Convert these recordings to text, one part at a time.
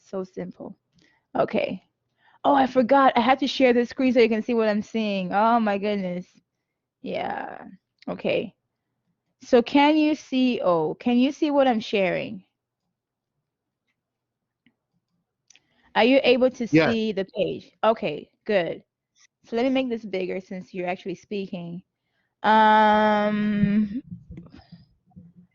So simple. Okay. Oh, I forgot. I had to share the screen so you can see what I'm seeing. Oh my goodness. Yeah. Okay. So can you see, oh, can you see what I'm sharing? Are you able to Yeah. see the page? Okay, good. So let me make this bigger since you're actually speaking. Um,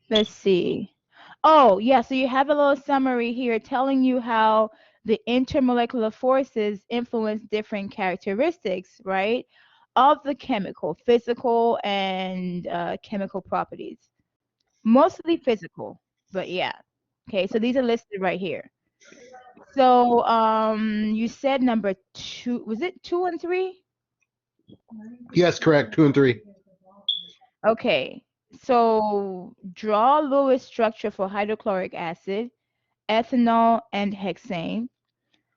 let's see. Oh, yeah, so you have a little summary here telling you how the intermolecular forces influence different characteristics, right, of the chemical, physical and chemical properties. Mostly physical, but yeah. Okay, so these are listed right here. So, you said number two, was it two and three? Yes, correct. 2 and 3. Okay, so draw Lewis structure for hydrochloric acid, ethanol, and hexane.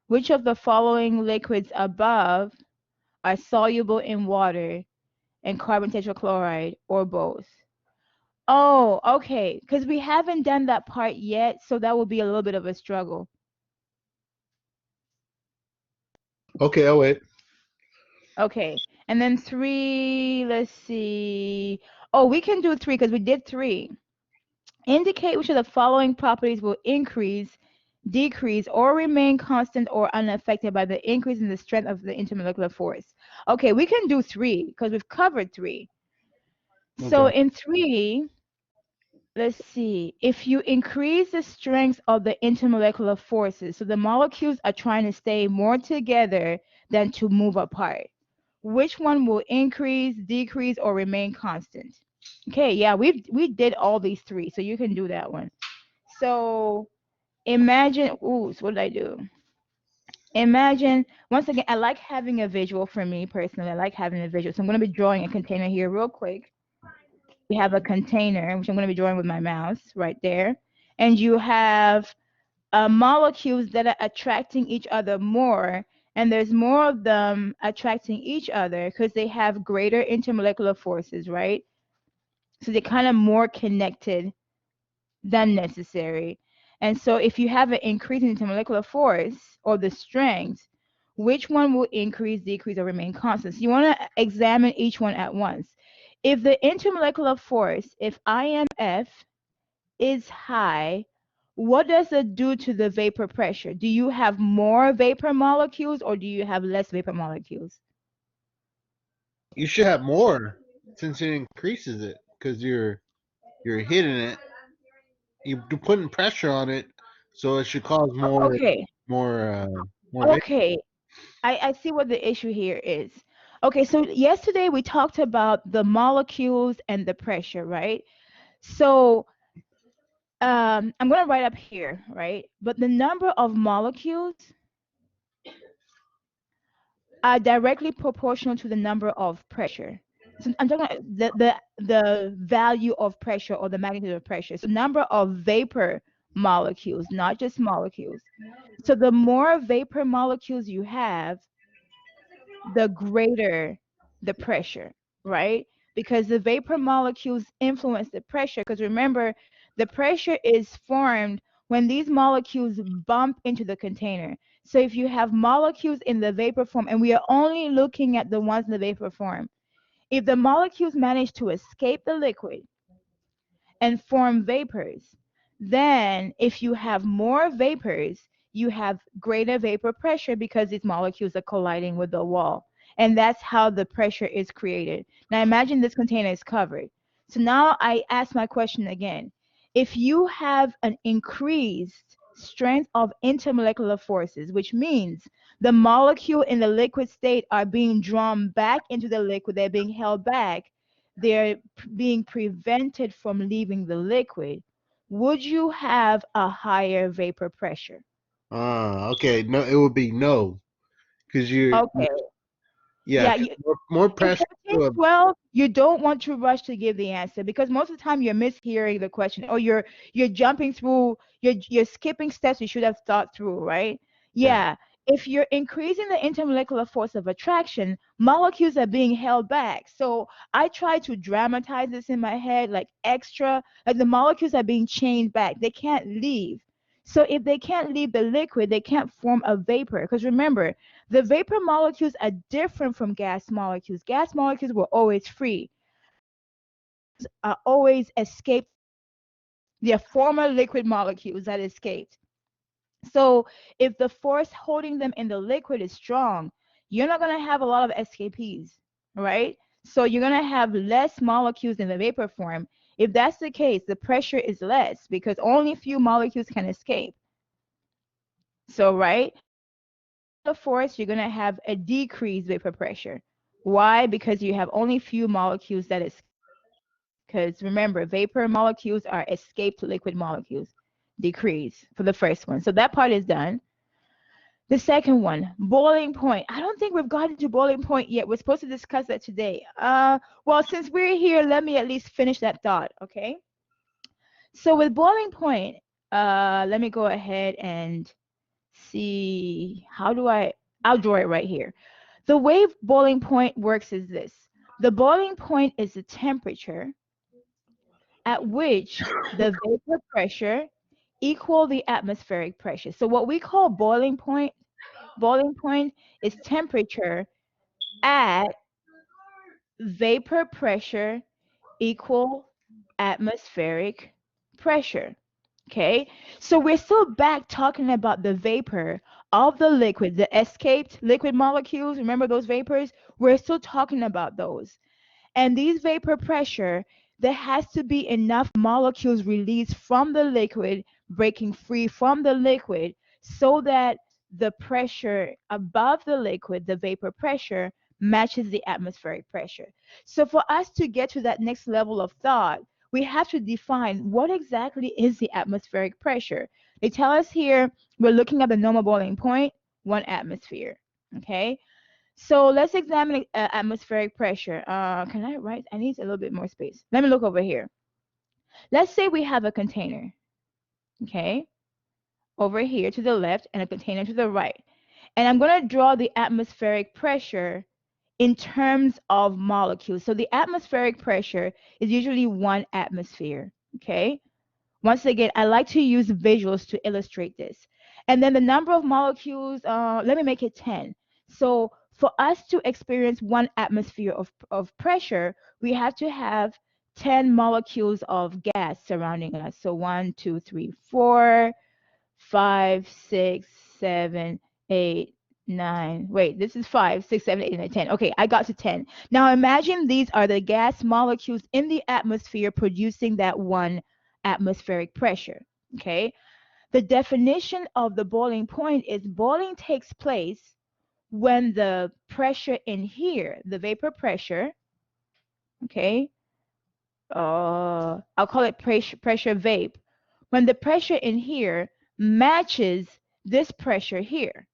Which of the following liquids above are soluble in water and carbon tetrachloride or both? Oh, okay, because we haven't done that part yet, so that will be a little bit of a struggle. Okay, I'll wait. Okay, and then three, let's see. Oh, we can do three because we did three. Indicate which of the following properties will increase, decrease, or remain constant or unaffected by the increase in the strength of the intermolecular force. Okay, we can do three because we've covered three. So Okay. in three, let's see. If you increase the strength of the intermolecular forces, so the molecules are trying to stay more together than to move apart. Which one will increase, decrease, or remain constant? Okay, yeah, we did all these three, so you can do that one. So imagine, ooh, so what did I do? Imagine, once again, I like having a visual for me personally. I like having a visual. So I'm going to be drawing a container here real quick. We have a container, which I'm going to be drawing with my mouse right there. And you have molecules that are attracting each other more. And there's more of them attracting each other because they have greater intermolecular forces, right? So they're kind of more connected than necessary. And so if you have an increase in intermolecular force or the strength, which one will increase, decrease, or remain constant? So you want to examine each one at once. If the intermolecular force, if IMF is high, what does it do to the vapor pressure? Do you have more vapor molecules or do you have less vapor molecules? You should have more since it increases it because you're hitting it. You're putting pressure on it, so it should cause Okay, more more vapor. okay. I see what the issue here is. Okay, so yesterday we talked about the molecules and the pressure, right? So I'm going to write up here, right? But the number of molecules are directly proportional to the number of pressure. So I'm talking about the value of pressure or the magnitude of pressure. So number of vapor molecules, not just molecules. So the more vapor molecules you have, the greater the pressure, right? Because the vapor molecules influence the pressure. Because remember, the pressure is formed when these molecules bump into the container. So if you have molecules in the vapor form, and we are only looking at the ones in the vapor form, if the molecules manage to escape the liquid and form vapors, then if you have more vapors, you have greater vapor pressure because these molecules are colliding with the wall. And that's how the pressure is created. Now imagine this container is covered. So now I ask my question again. If you have an increased strength of intermolecular forces, which means the molecule in the liquid state are being drawn back into the liquid, they're being held back, they're being prevented from leaving the liquid, would you have a higher vapor pressure? Okay. No, it would be no because Okay. yeah, Yeah, 'cause more in pressure. 1312, you don't want to rush to give the answer because most of the time you're mishearing the question or you're jumping through, you're skipping steps you should have thought through, right? Yeah. Yeah. If you're increasing the intermolecular force of attraction, molecules are being held back. So I try to dramatize this in my head like extra, like the molecules are being chained back. They can't leave. So if they can't leave the liquid, they can't form a vapor. Because remember, the vapor molecules are different from gas molecules. Gas molecules were always free. Are always escaped. They're former liquid molecules that escaped. So if the force holding them in the liquid is strong, you're not going to have a lot of escapees, right? So you're going to have less molecules in the vapor form. If that's the case, the pressure is less because only few molecules can escape. So, right? The force, you're going to have a decreased vapor pressure. Why? Because you have only few molecules that escape. Because remember, vapor molecules are escaped liquid molecules. Decrease for the first one. So that part is done. The second one, boiling point. I don't think we've gotten to boiling point yet. We're supposed to discuss that today. Well, since we're here, let me at least finish that thought, okay? So with boiling point, let me go ahead and see I'll draw it right here. The way boiling point works is this. The boiling point is the temperature at which the vapor pressure equal the atmospheric pressure. So what we call boiling point is temperature at vapor pressure equal atmospheric pressure. Okay, so we're still back talking about the vapor of the liquid, the escaped liquid molecules. Remember those vapors? We're still talking about those. And these vapor pressure, there has to be enough molecules released from the liquid, breaking free from the liquid, so that the pressure above the liquid, the vapor pressure, matches the atmospheric pressure. So for us to get to that next level of thought, we have to define what exactly is the atmospheric pressure. They tell us here we're looking at the normal boiling point, 1 atmosphere. Okay, so let's examine atmospheric pressure. Can I write? I need a little bit more space. Let me look over here. Let's say we have a container, okay, over here to the left and a container to the right. And I'm going to draw the atmospheric pressure in terms of molecules. So the atmospheric pressure is usually 1 atmosphere, okay? Once again, I like to use visuals to illustrate this. And then the number of molecules, let me make it 10. So for us to experience 1 atmosphere of pressure, we have to have 10 molecules of gas surrounding us. So 1, 2, 3, 4, 5, 6, 7, 8, 9. Wait, this is 5, 6, 7, 8, 9, 10. Okay, I got to 10. Now imagine these are the gas molecules in the atmosphere producing that 1 atmospheric pressure. Okay, the definition of the boiling point is boiling takes place when the pressure in here, the vapor pressure, okay, I'll call it pressure vape, when the pressure in here matches this pressure here.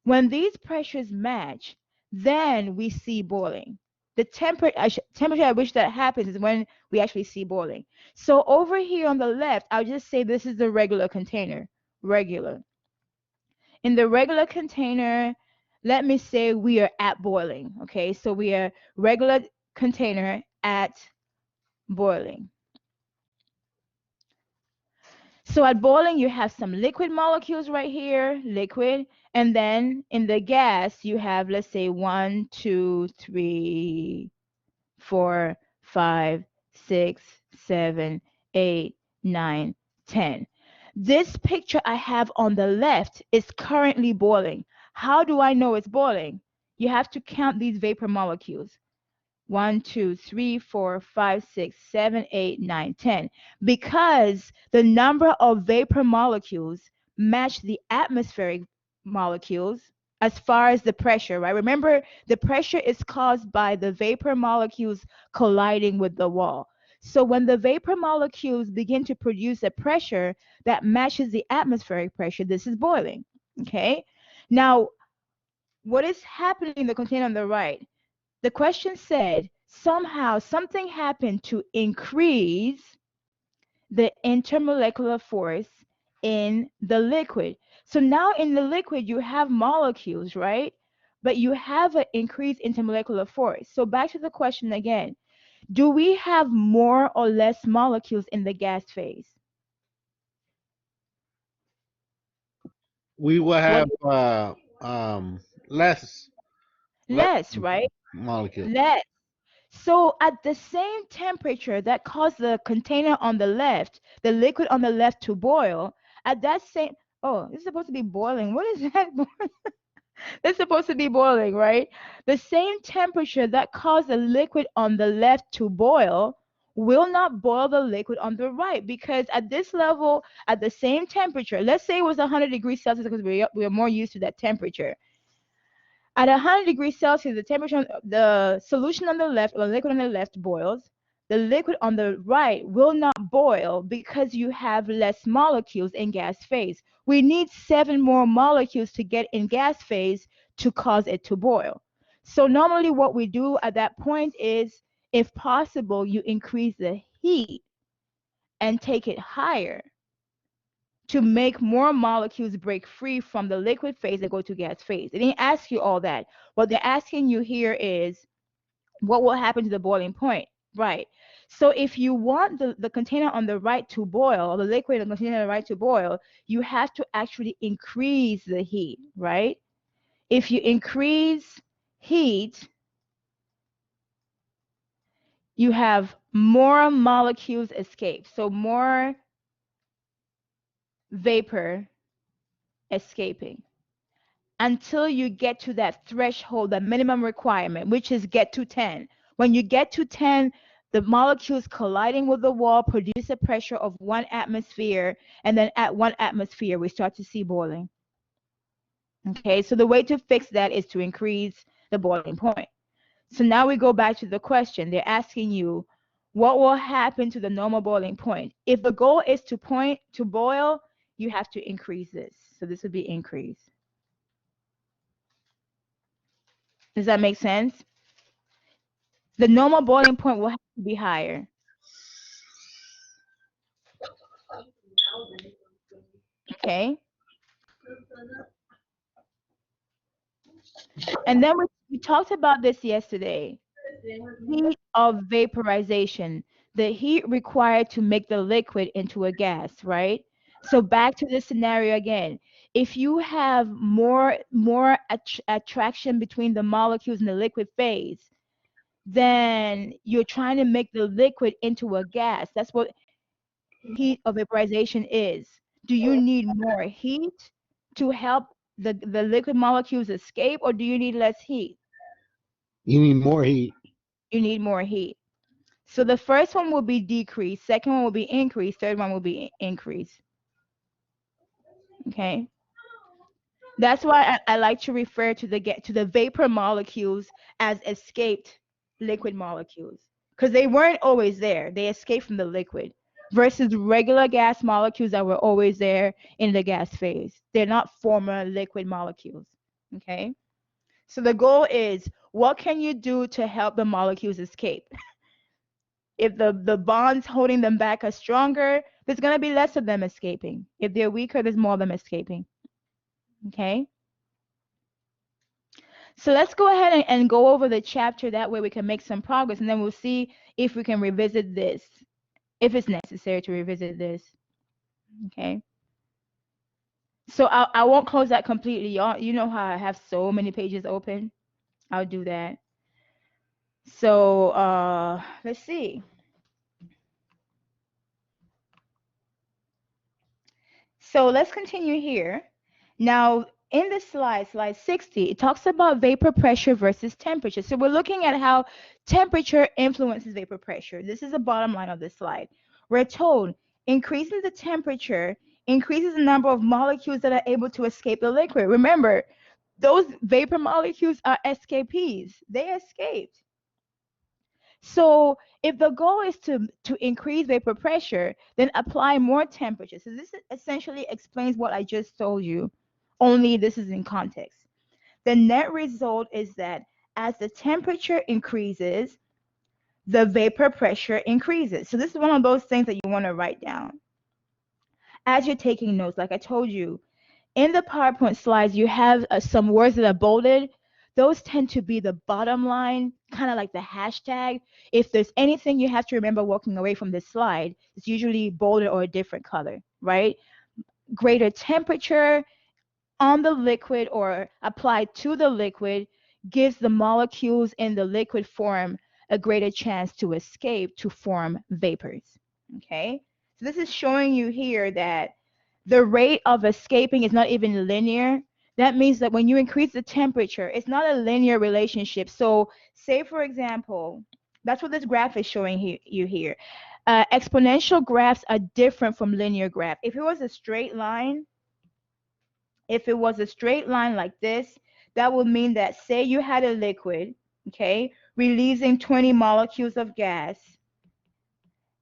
When these pressures match, then we see boiling. The temperature at which that happens is when we actually see boiling. So over here on the left, I'll just say this is the regular container. Regular. In the regular container, let me say we are at boiling. Okay, so we are regular container at boiling. So at boiling, you have some liquid molecules right here, liquid, and then in the gas, you have, let's say, 1, 2, 3, 4, 5, 6, 7, 8, 9, 10. This picture I have on the left is currently boiling. How do I know it's boiling? You have to count these vapor molecules. 1, 2, 3, 4, 5, 6, 7, 8, 9, 10. Because the number of vapor molecules match the atmospheric molecules as far as the pressure, right? Remember, the pressure is caused by the vapor molecules colliding with the wall. So when the vapor molecules begin to produce a pressure that matches the atmospheric pressure, this is boiling. Okay? Now, what is happening in the container on the right? The question said, somehow something happened to increase the intermolecular force in the liquid. So now in the liquid, you have molecules, right? But you have an increased intermolecular force. So back to the question again, do we have more or less molecules in the gas phase? we will What have um less less less, right? molecules. Less. So at the same temperature that caused the container on the left, the liquid on the left to boil, at that same oh, it's supposed to be boiling. What is that? It's supposed to be boiling, right? The same temperature that caused the liquid on the left to boil will not boil the liquid on the right because at this level, at the same temperature, let's say it was 100 degrees Celsius because we are more used to that temperature. At 100 degrees Celsius, the temperature, the solution on the left or the liquid on the left boils. The liquid on the right will not boil because you have less molecules in gas phase. We need 7 more molecules to get in gas phase to cause it to boil. So normally what we do at that point is, if possible, you increase the heat and take it higher to make more molecules break free from the liquid phase and go to gas phase. They didn't ask you all that. What they're asking you here is what will happen to the boiling point, right? So if you want the container on the right to boil, or the liquid in the container on the right to boil, you have to actually increase the heat, right? If you increase heat, you have more molecules escape. So more vapor escaping, until you get to that threshold, the minimum requirement, which is get to 10. When you get to 10, the molecules colliding with the wall produce a pressure of 1 atmosphere, and then at 1 atmosphere, we start to see boiling. Okay, so the way to fix that is to increase the boiling point. So now we go back to the question. They're asking you, what will happen to the normal boiling point? If the goal is to boil, you have to increase this. So this would be increase. Does that make sense? The normal boiling point will have to be higher. Okay. And then we talked about this yesterday. Heat of vaporization, the heat required to make the liquid into a gas, right? So back to this scenario again. If you have more attraction between the molecules in the liquid phase, then you're trying to make the liquid into a gas. That's what heat of vaporization is. Do you need more heat to help the liquid molecules escape, or do you need less heat? You need more heat. You need more heat. So the first one will be decrease, second one will be increase, third one will be increase. Okay. That's why I like to refer to the vapor molecules as escaped liquid molecules, because they weren't always there. They escaped from the liquid versus regular gas molecules that were always there in the gas phase. They're not former liquid molecules. Okay. So the goal is, what can you do to help the molecules escape? If the bonds holding them back are stronger, there's going to be less of them escaping. If they're weaker, there's more of them escaping. Okay. So let's go ahead and go over the chapter. That way we can make some progress, and then we'll see if we can revisit this, if it's necessary to revisit this. Okay. So I won't close that completely. Y'all, you know how I have so many pages open. I'll do that. So let's see. So let's continue here. Now, in this slide 60, it talks about vapor pressure versus temperature. So we're looking at how temperature influences vapor pressure. This is the bottom line of this slide. We're told increasing the temperature increases the number of molecules that are able to escape the liquid. Remember, those vapor molecules are escapees. They escaped. So if the goal is to increase vapor pressure, then apply more temperature. So this essentially explains what I just told you, only this is in context. The net result is that as the temperature increases, the vapor pressure increases. So this is one of those things that you want to write down. As you're taking notes, like I told you, in the PowerPoint slides, you have some words that are bolded. Those tend to be the bottom line, kind of like the hashtag. If there's anything you have to remember walking away from this slide, it's usually bolded or a different color, right? Greater temperature on the liquid or applied to the liquid gives the molecules in the liquid form a greater chance to escape to form vapors. Okay? So this is showing you here that the rate of escaping is not even linear. That means that when you increase the temperature, it's not a linear relationship. So, say for example, that's what this graph is showing you here. Exponential graphs are different from linear graph. If it was a straight line like this, that would mean that say you had a liquid, okay, releasing 20 molecules of gas,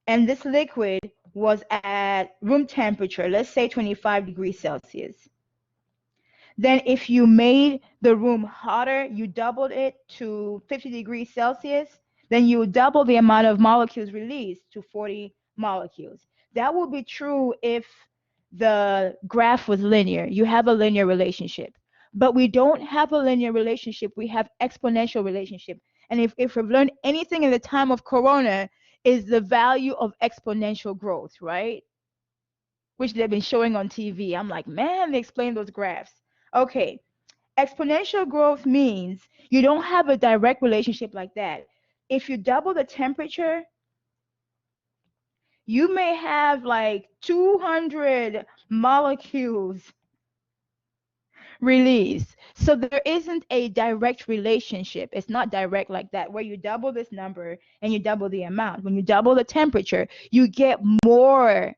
and this liquid was at room temperature, let's say 25 degrees Celsius. Then if you made the room hotter, you doubled it to 50 degrees Celsius, then you double the amount of molecules released to 40 molecules. That would be true if the graph was linear. You have a linear relationship. But we don't have a linear relationship. We have exponential relationship. And if we've learned anything in the time of Corona, is the value of exponential growth, right? Which they've been showing on TV. I'm like, man, they explain those graphs. Okay, exponential growth means you don't have a direct relationship like that. If you double the temperature, you may have like 200 molecules released. So there isn't a direct relationship. It's not direct like that, where you double this number and you double the amount. When you double the temperature, you get more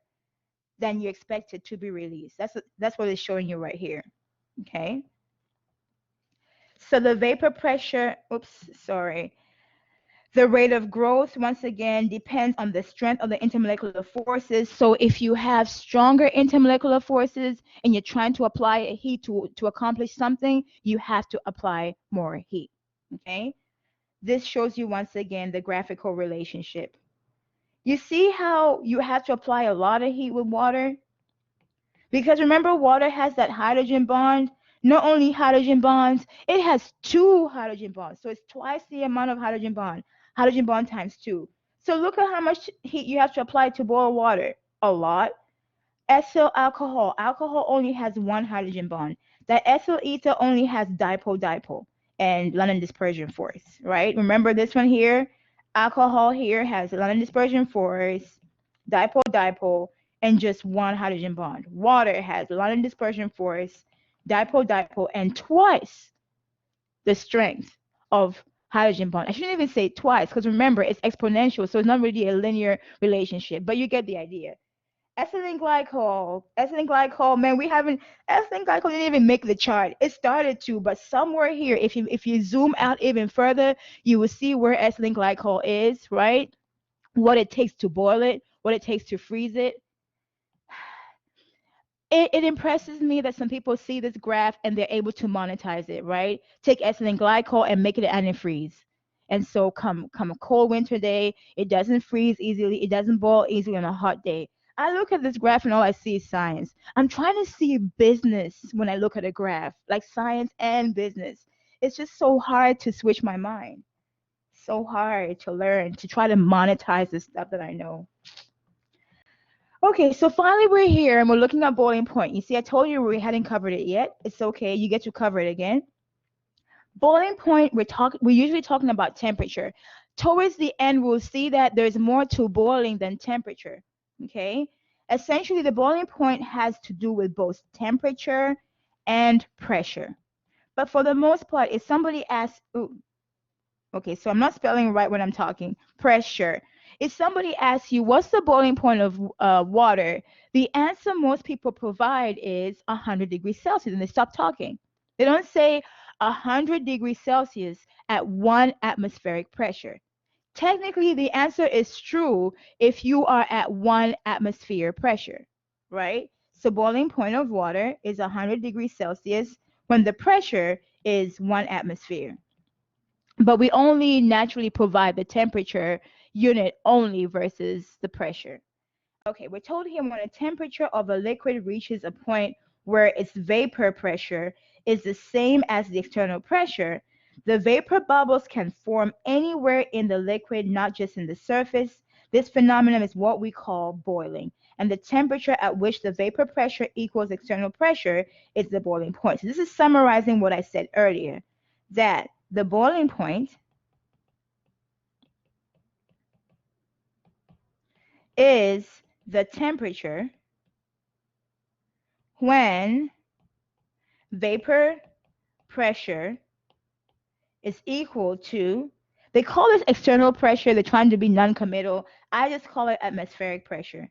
than you expected to be released. That's what it's showing you right here. Okay. So the vapor pressure, oops, sorry. The rate of growth, once again, depends on the strength of the intermolecular forces. So if you have stronger intermolecular forces and you're trying to apply a heat to accomplish something, you have to apply more heat. Okay? This shows you once again the graphical relationship. You see how you have to apply a lot of heat with water? Because remember, water has that hydrogen bond. Not only hydrogen bonds, it has two hydrogen bonds. So it's twice the amount of hydrogen bond. Hydrogen bond times two. So look at how much heat you have to apply to boil water. A lot. Ethyl alcohol. Alcohol only has one hydrogen bond. That ethyl ether only has dipole-dipole and London dispersion force, right? Remember this one here? Alcohol here has London dispersion force, dipole-dipole, and just one hydrogen bond. Water has London dispersion force, dipole-dipole, and twice the strength of hydrogen bond. I shouldn't even say twice because remember it's exponential, so it's not really a linear relationship, but you get the idea. Ethylene glycol, man, we haven't, ethylene glycol didn't even make the chart. It started to, but somewhere here, if you zoom out even further, you will see where ethylene glycol is, right? What it takes to boil it, what it takes to freeze it. It impresses me that some people see this graph and they're able to monetize it, right? Take ethylene glycol and make it antifreeze. And so come a cold winter day, it doesn't freeze easily, it doesn't boil easily on a hot day. I look at this graph and all I see is science. I'm trying to see business when I look at a graph, like science and business. It's just so hard to switch my mind. So hard to learn, to try to monetize the stuff that I know. Okay, so finally we're here and we're looking at boiling point. You see, I told you we hadn't covered it yet. It's okay, you get to cover it again. Boiling point, we're usually talking about temperature. Towards the end, we'll see that there's more to boiling than temperature. Okay? Essentially, the boiling point has to do with both temperature and pressure. But for the most part, if somebody asks, ooh, okay, so I'm not spelling right when I'm talking. Pressure. If somebody asks you, what's the boiling point of water? The answer most people provide is 100 degrees Celsius, and they stop talking. They don't say 100 degrees Celsius at 1 atmospheric pressure. Technically, the answer is true if you are at 1 atmosphere pressure, right? So boiling point of water is 100 degrees Celsius when the pressure is 1 atmosphere. But we only naturally provide the temperature unit only versus the pressure. Okay, we're told here when the temperature of a liquid reaches a point where its vapor pressure is the same as the external pressure, the vapor bubbles can form anywhere in the liquid, not just in the surface. This phenomenon is what we call boiling. and the temperature at which the vapor pressure equals external pressure is the boiling point. So this is summarizing what I said earlier, that the boiling point is the temperature when vapor pressure is equal to, they call this external pressure, they're trying to be non-committal. I just call it atmospheric pressure.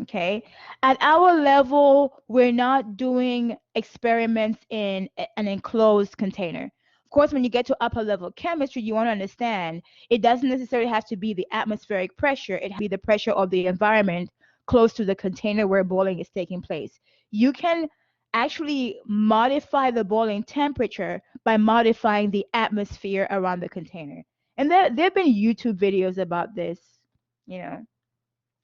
Okay. At our level, we're not doing experiments in an enclosed container. Of course, when you get to upper level chemistry, you want to understand it doesn't necessarily have to be the atmospheric pressure, it has to be the pressure of the environment close to the container where boiling is taking place. You can actually modify the boiling temperature by modifying the atmosphere around the container. And there have been YouTube videos about this, you know.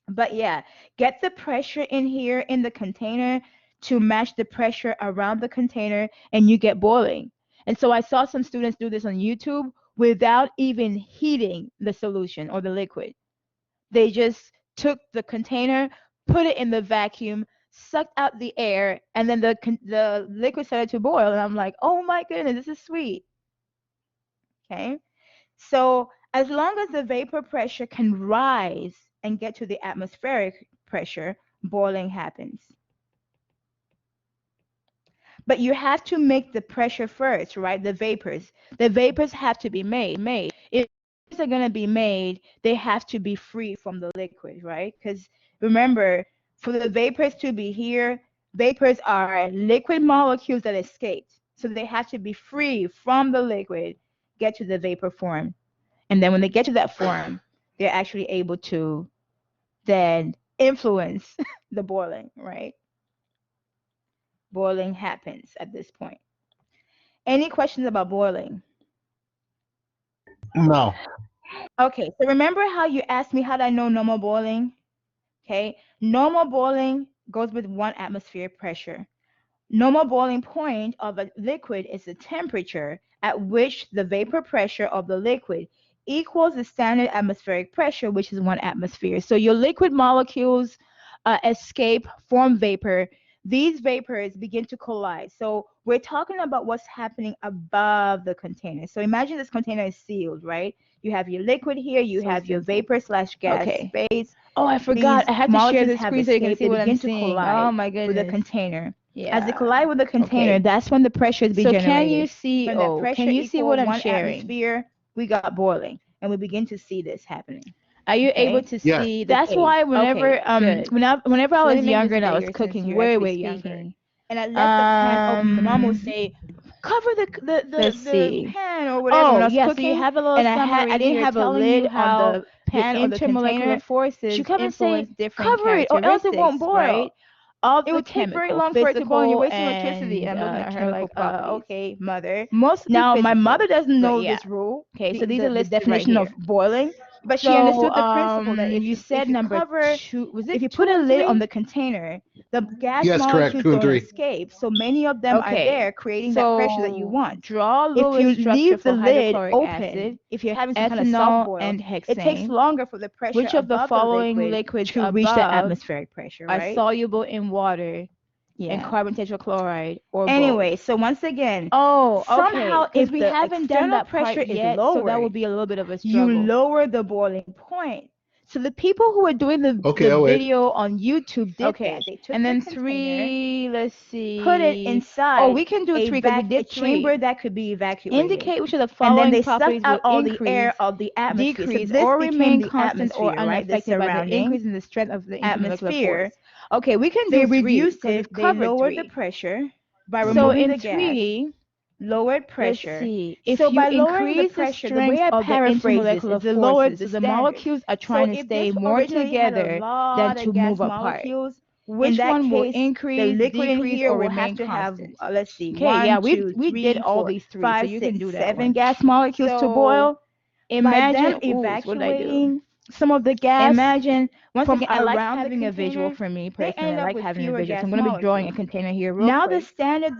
But yeah, get the pressure in here in the container to match the pressure around the container and you get boiling. And so I saw some students do this on YouTube without even heating the solution or the liquid. They just took the container, put it in the vacuum, sucked out the air, and then the liquid started to boil. And I'm like, oh my goodness, this is sweet. Okay. So as long as the vapor pressure can rise and get to the atmospheric pressure, boiling happens. But you have to make the pressure first, right? The vapors. The vapors have to be made. If they're going to be made, they have to be free from the liquid, right? Because remember, for the vapors to be here, vapors are liquid molecules that escaped. So they have to be free from the liquid, get to the vapor form. And then when they get to that form, they're actually able to then influence the boiling, right? Boiling happens at this point. Any questions about boiling? No. Okay, so remember how you asked me how do I know normal boiling? Okay, normal boiling goes with 1 atmosphere pressure. Normal boiling point of a liquid is the temperature at which the vapor pressure of the liquid equals the standard atmospheric pressure, which is 1 atmosphere. So your liquid molecules escape, form vapor. These vapors begin to collide. So we're talking about what's happening above the container. So imagine this container is sealed, right? You have your liquid here, you So have your simple. vapor slash gas Okay. space. Oh, I forgot. These I had to share molecules the have screen so you can escaped, see they what I'm begin to seeing. collide Oh my with the goodness. container. As they Yeah. collide with the container, Okay. that's when the pressure is being So can you generated. see? When that Oh, pressure can you see what equals I'm 1 sharing? atmosphere, we got boiling, and we begin to see this happening. Are you able Okay, to Yes. see the that's case? why Okay, good. whenever I So let was me make younger this and I was bigger since cooking, you're way actually younger, speaking. and I left the pan open, my mom would say, "Cover Let's the see. pan or whatever." When Oh, I was yeah, so you cooking, have a little and I summary didn't here have a telling lid you on how the the pan or the intermolecular container, she forces come and say, influence different "Cover it, or else it won't characteristics, boil." right, of It the would take very chemical, long for it to boil, and you're physical, wasting electricity. And and I'm looking at her chemical like, properties. okay, mother. Mostly Now, my mother physical, doesn't but know yeah. this rule, Okay, so these are the listed right definition of here. boiling, but she So, understood the principle that you if said you number cover, two, was if it you two put a and lid on three? the container, the gas Yes, correct. molecules 2 and don't 3. escape. So many of them are Okay, there creating that pressure that you so want. draw If you Lewis structure leave the for lid hydrochloric open, acid, if you're having some kind of soft ethanol, boil, and it takes hexane. longer for the pressure Which of the above the following liquid liquids to reach the above atmospheric pressure, are right? soluble in water and Yeah. carbon tetrachloride or both? Anyway, so once again, Oh, okay, somehow because if we the haven't done external that part pressure is yet, so that will lowered, be a little bit of a you struggle. lower the boiling point. So the people who were doing Okay, the I'll wait. video on YouTube did Okay, that. They took and the then container, 3, let's put it see. Oh, inside we can do 3 because we a did 3. chamber that could be evacuated. Indicate which of the And then following they sucked properties will out all the increase, air of the atmosphere. So decrease, this or became remain the constant or atmosphere, right? The unaffected by the surrounding increase in the strength of the intermolecular atmosphere. force. Okay, we can They do 3 reduced because it, we've they covered lowered the 3. pressure by So removing in the gas, 3, lowered let's pressure. see. If So you by lowering the increase the pressure, the way strength I of the paraphrase this is intermolecular the lowered forces, the so the standard. molecules are So trying to if stay this more originally had a together than lot to of gas move apart. molecules, in Which that one will case, the increase, liquid in decrease, here or will have remain to have, constant? let's see, Okay, yeah, one, we two, we did three, all four, these 3, so five, you can six, do that seven one. gas molecules to So boil. By them imagine, ooh, what did I do? evacuating some of the gas Imagine, once from again, I like around the having a visual container, for me they personally. I ended up like with having a fewer visual. So I'm gas going to be drawing a molecules. container here real Now the quick. standard,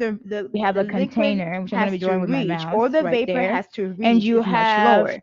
We have the a liquid container, which I'm going to has be to drawing with my reach, mouse or the right vapor there. has to And reach, you is much have lower.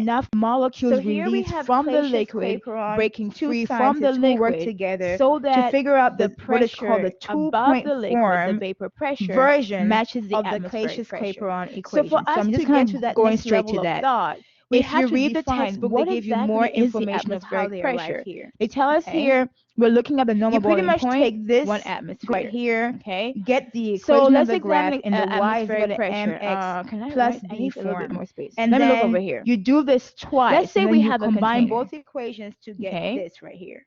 enough molecules So here we released have from the Clacius liquid, Clapeyron, breaking two free from the scientists who work liquid, together so to that figure out the what is called pressure the above two-point the liquid, the form vapor pressure, version matches the of the atmospheric Clacius pressure. Clapeyron So for equation. So us I'm to just get kind to of that going next straight level to of that. thought, we If have you to read the define textbook, they what give you more exactly is the information of how atmospheric they arrive pressure. here. They tell us Okay? here we're looking at the normal You pretty boiling much point, take this 1 right atmosphere. here, Okay, get the so equation of let's the graph, examine and the y is equal atmospheric to pressure. mx Can I plus write? I b need a little bit form. more space. And Let me look then over here. you do this twice, Let's say and we then you have a combine container. both equations to get Okay. this right here.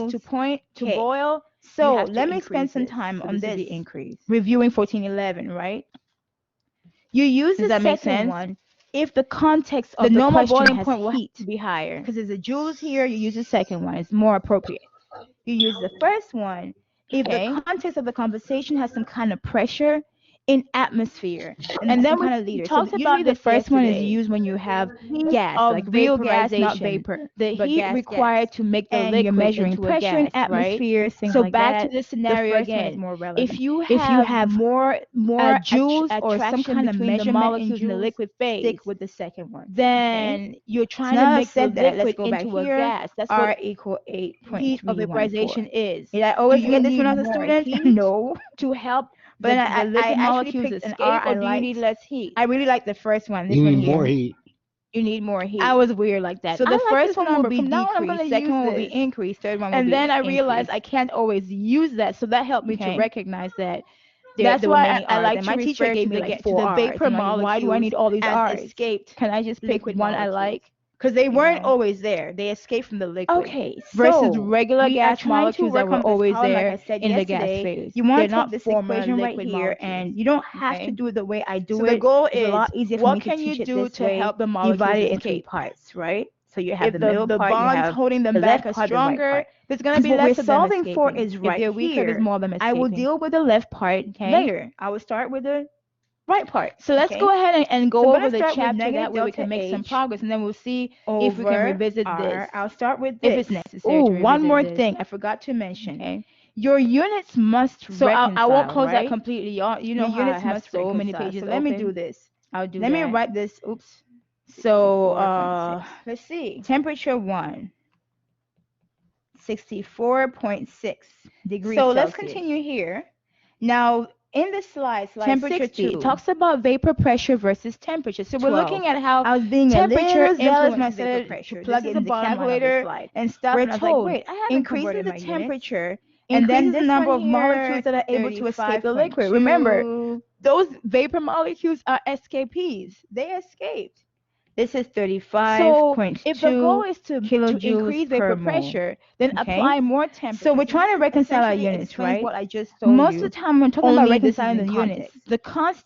to point to Okay. boil, you So have to let me spend increase some this. time So on this is this. the increase. Reviewing 1411, right? You use Does the that make second sense? one if the context The of the normal question boiling has point will have heat. to be higher. Because there's a joules here, you use the second one. It's more appropriate. You use the first one if the Okay. context of the conversation has some kind of pressure in atmosphere And and some then kind of we leader. So talked usually about the this first one is yesterday. used when you have Heat gas, of like real gas, not vaporization, vapor, the but heat gas. required to make the And you're liquid measuring into a pressure in gas, right? atmospheres, things So like back to that. the The scenario first one is again. more relevant. If you If you have have more joules or some attraction kind of between the measurement in molecules in the joules, liquid phase, stick with the second one. Okay. then You're so trying to now I've make the said that, let's liquid go back into a here. gas. That's R what equal heat of 8.314. vaporization is. Did I Do always you get this when I need was a more student? heat No. to help But then the I liquid actually molecules picked an escape, R I or do you need liked. less heat? I really like the first one. This You one need more here. heat. You need more heat. I was weird like that. So I the like first this one will number. be From now on, I'm decreased, gonna second use one will be this. increased, third one will And be then I realized increased. I can't always use that, so that helped me to Okay. recognize that That's there were why many I R's. like And to my teacher refer gave to me the like to 4 the R's. vapor I'm like, why do I molecules need all these as R's? escaped Can I just pick liquid one I molecules. like? Because they weren't Okay. always there. They escaped from the liquid. Okay, Versus so regular we are gas trying to molecules that work were on this always problem, like there I said in the gas yesterday. phase. You They're want to not take this former equation right liquid here, molecules. and You don't have okay. to do it the way I do So it. the goal It's a is, lot easier for what me to can you teach it do this to way. help the molecules Divide it in 3 escape? parts, right? So you have If the middle the part, you bonds have holding them the back left are part, the right stronger, part. there's going to Because be what we're less of them solving for escaping. is If right they're weaker, here. there's more of them I will escaping. deal with the left part Okay. later. I will start with the right part. So let's okay? go ahead and So go I'm over gonna the start with chapter. negative That way we delta can make some H progress, and then we'll see if we can over revisit R. this I'll start with if this. it's necessary Oh, to one revisit more this. thing I forgot to mention. Okay. Your units must So reconcile. I won't close right? that completely. Y'all, you know Your how I units have must so many reconcile. pages So let me do open. this. I'll do Let that. me write this. Oops. So 64.6. let's see. Temperature 1. 64.6 degrees So Celsius. let's continue here. Now, in the slide Temperature 60 2 talks about vapor pressure versus temperature. So we're 12. looking at how I was being a temperature little zealous when I influences vapor started pressure. to plug This is in a the calculator calculator slide and stuff. We're And I was like, told wait, I haven't increasing converted the my units. temperature And then increases this the number one of here, molecules that are able to escape the liquid. Remember, 35.2. those vapor molecules are escapees. They escaped. This is So 35.2 if the goal is to kilojoules increase per vapor mole. pressure, then Okay? apply more temperature. So we're trying to reconcile our essentially units, explains right? what I just told Most you. of the time when talking about Only this is reconciling in the context. units, The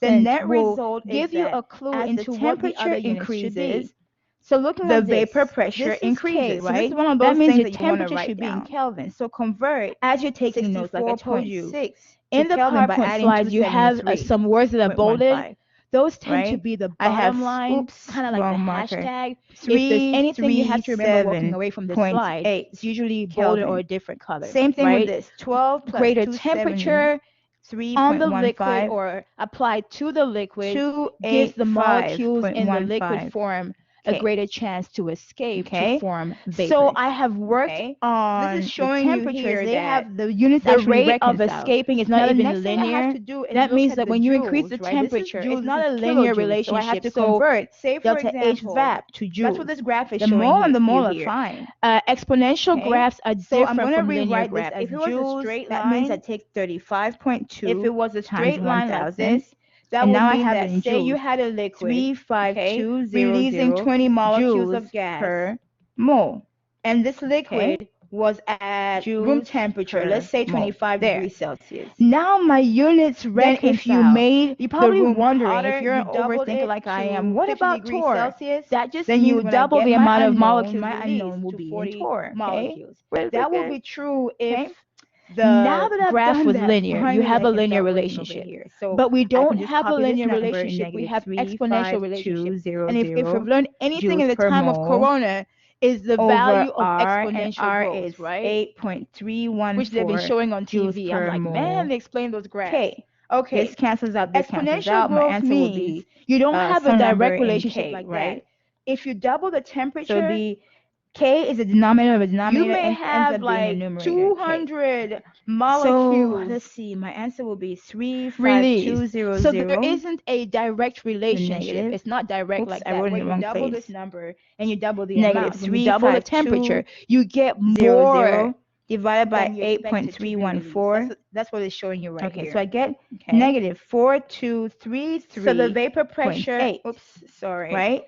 the constant net will result give is you that a clue as into the what the temperature other units should be. increases. So looking The at this, vapor pressure this is increases, K, right? So this is one of That those means things the that you want to temperature write should be in down. Kelvin. So convert As you're taking notes, like I told you, 64.6 to in the Kelvin by PowerPoint adding slides, you have 273. some words that are bolded. 0.15. Those tend to Right? be the I have, bottom line, oops, kind of like the wrong marker. hashtag. If there's anything you have to remember walking away from this slide, 337.8 it's usually bolded Kelvin. or a different color. Same thing right? with this. 12 plus Greater 270, temperature on the liquid 3.15 or applied to the liquid gives the 285.15. molecules in the liquid form a Okay. greater chance to escape Okay. to form vapors. So I have worked Okay. on This is showing the you temperatures. here They that have the units the actually rate of reconciled. escaping is not Now, the even next thing I linear. have to do is That look means at that the when you increase joules, the right? temperature, This is it's not a joules, linear kilojoules. relationship. So I have to So convert. Say for delta H example, VAP to joules. that's what this graph is the showing mole here, and the mole you are here. fine. Exponential Okay. graphs are So I'm different going to from linear rewrite this graphs. as If it was joules. a straight That line, means I take 35.2. if it was a straight times line like 1,000, this, that and would now I mean have that it in say you joules. had a liquid, 35200 releasing 20 molecules joules of gas per mole. and this liquid Okay. was at Joules room temperature, per let's say mole. 25 There. degrees Celsius. Now my units reconcile. Then if you made you're probably the room wondering hotter, if you're you an doubled overthinker it like I to am. What 50 about degrees torr? Celsius? That just Then means you when double I get the my amount of unknown, molecules my released unknown will to be in 40 torr. Okay? molecules. Wait a That will second. be true if Okay. the Now that I've graph done was that, linear. You finally have I a can linear start working over relationship. here. So But we I don't can just have a copy this linear number in relationship. We have negative exponential relationship. And if 35200 we've learned anything in joules the per time of mole Corona, is the over value of R, and exponential R growth, is right? 8.314 Which they've been showing on joules TV. per I'm like, mole. man, they explain those graphs. Okay. Okay. This cancels out. This cancels Exponential out. My growth answer will means be you don't have a some number direct in relationship K, like right? that. If you double the So temperature, it'd be K is a denominator of a denominator you may and ends have up being a like numerator. K. 200 So molecules let's see. My answer will be released. 35200. So there isn't a direct relationship. negative. It's not direct Oops, like I that. wrote in Where the you wrong double place. this number and you double the Negative amount. When you double the temperature, you get 35200 more divided by than you expected to be released. 8.314. That's what it's showing you right Okay, here. so I get Okay. negative 4233. So the vapor pressure, 0.8, oops, sorry. right?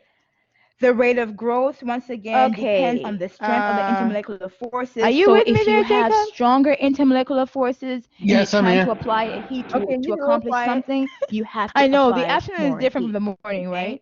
The rate of growth, once again, depends on Okay. the strength of the intermolecular forces. Are you so with me if there, you have Jacob? stronger intermolecular forces and Yes, you're I'm trying to here. apply a heat Okay, to he's a little accomplish quiet. something, you have to I know the apply afternoon is more different heat. from the morning, Okay? right?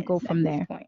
go from at this there. point.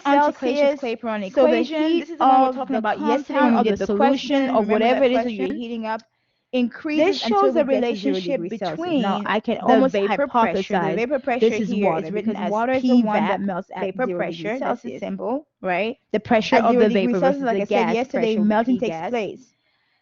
Clacius Celsius. Clapeyron So the equation. heat This is the one we're of talking the about yesterday when compound we of did the the solution solution, of remember whatever that it is that you're question? heating up, This increases shows until the it gets to 0 relationship degrees Celsius. Now, between I can the almost vapor pressure. The hypothesize vapor pressure this is here water is written because as water is the P one that VAP, melts at vapor 0 degrees pressure. That's the Celsius. symbol, right? The pressure At of 0 the degrees vapor Celsius, versus like the I said gas yesterday, pressure, melting P takes gas. place.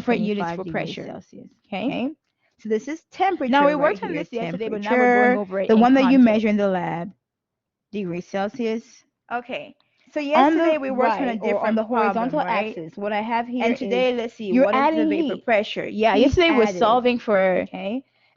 different units 25 for degrees pressure. Celsius. Okay. Okay. So this is temperature. Now we right worked on here. this yesterday, but now we're going Temperature, over it the in one that you context. measure in the lab, degrees Celsius. Okay. So On yesterday the we worked on a right or on different the problem, horizontal right? axis, what I have here And is today, let's see, you're what is the adding vapor heat. pressure? Yeah, Heat's yesterday we're added. solving for Okay.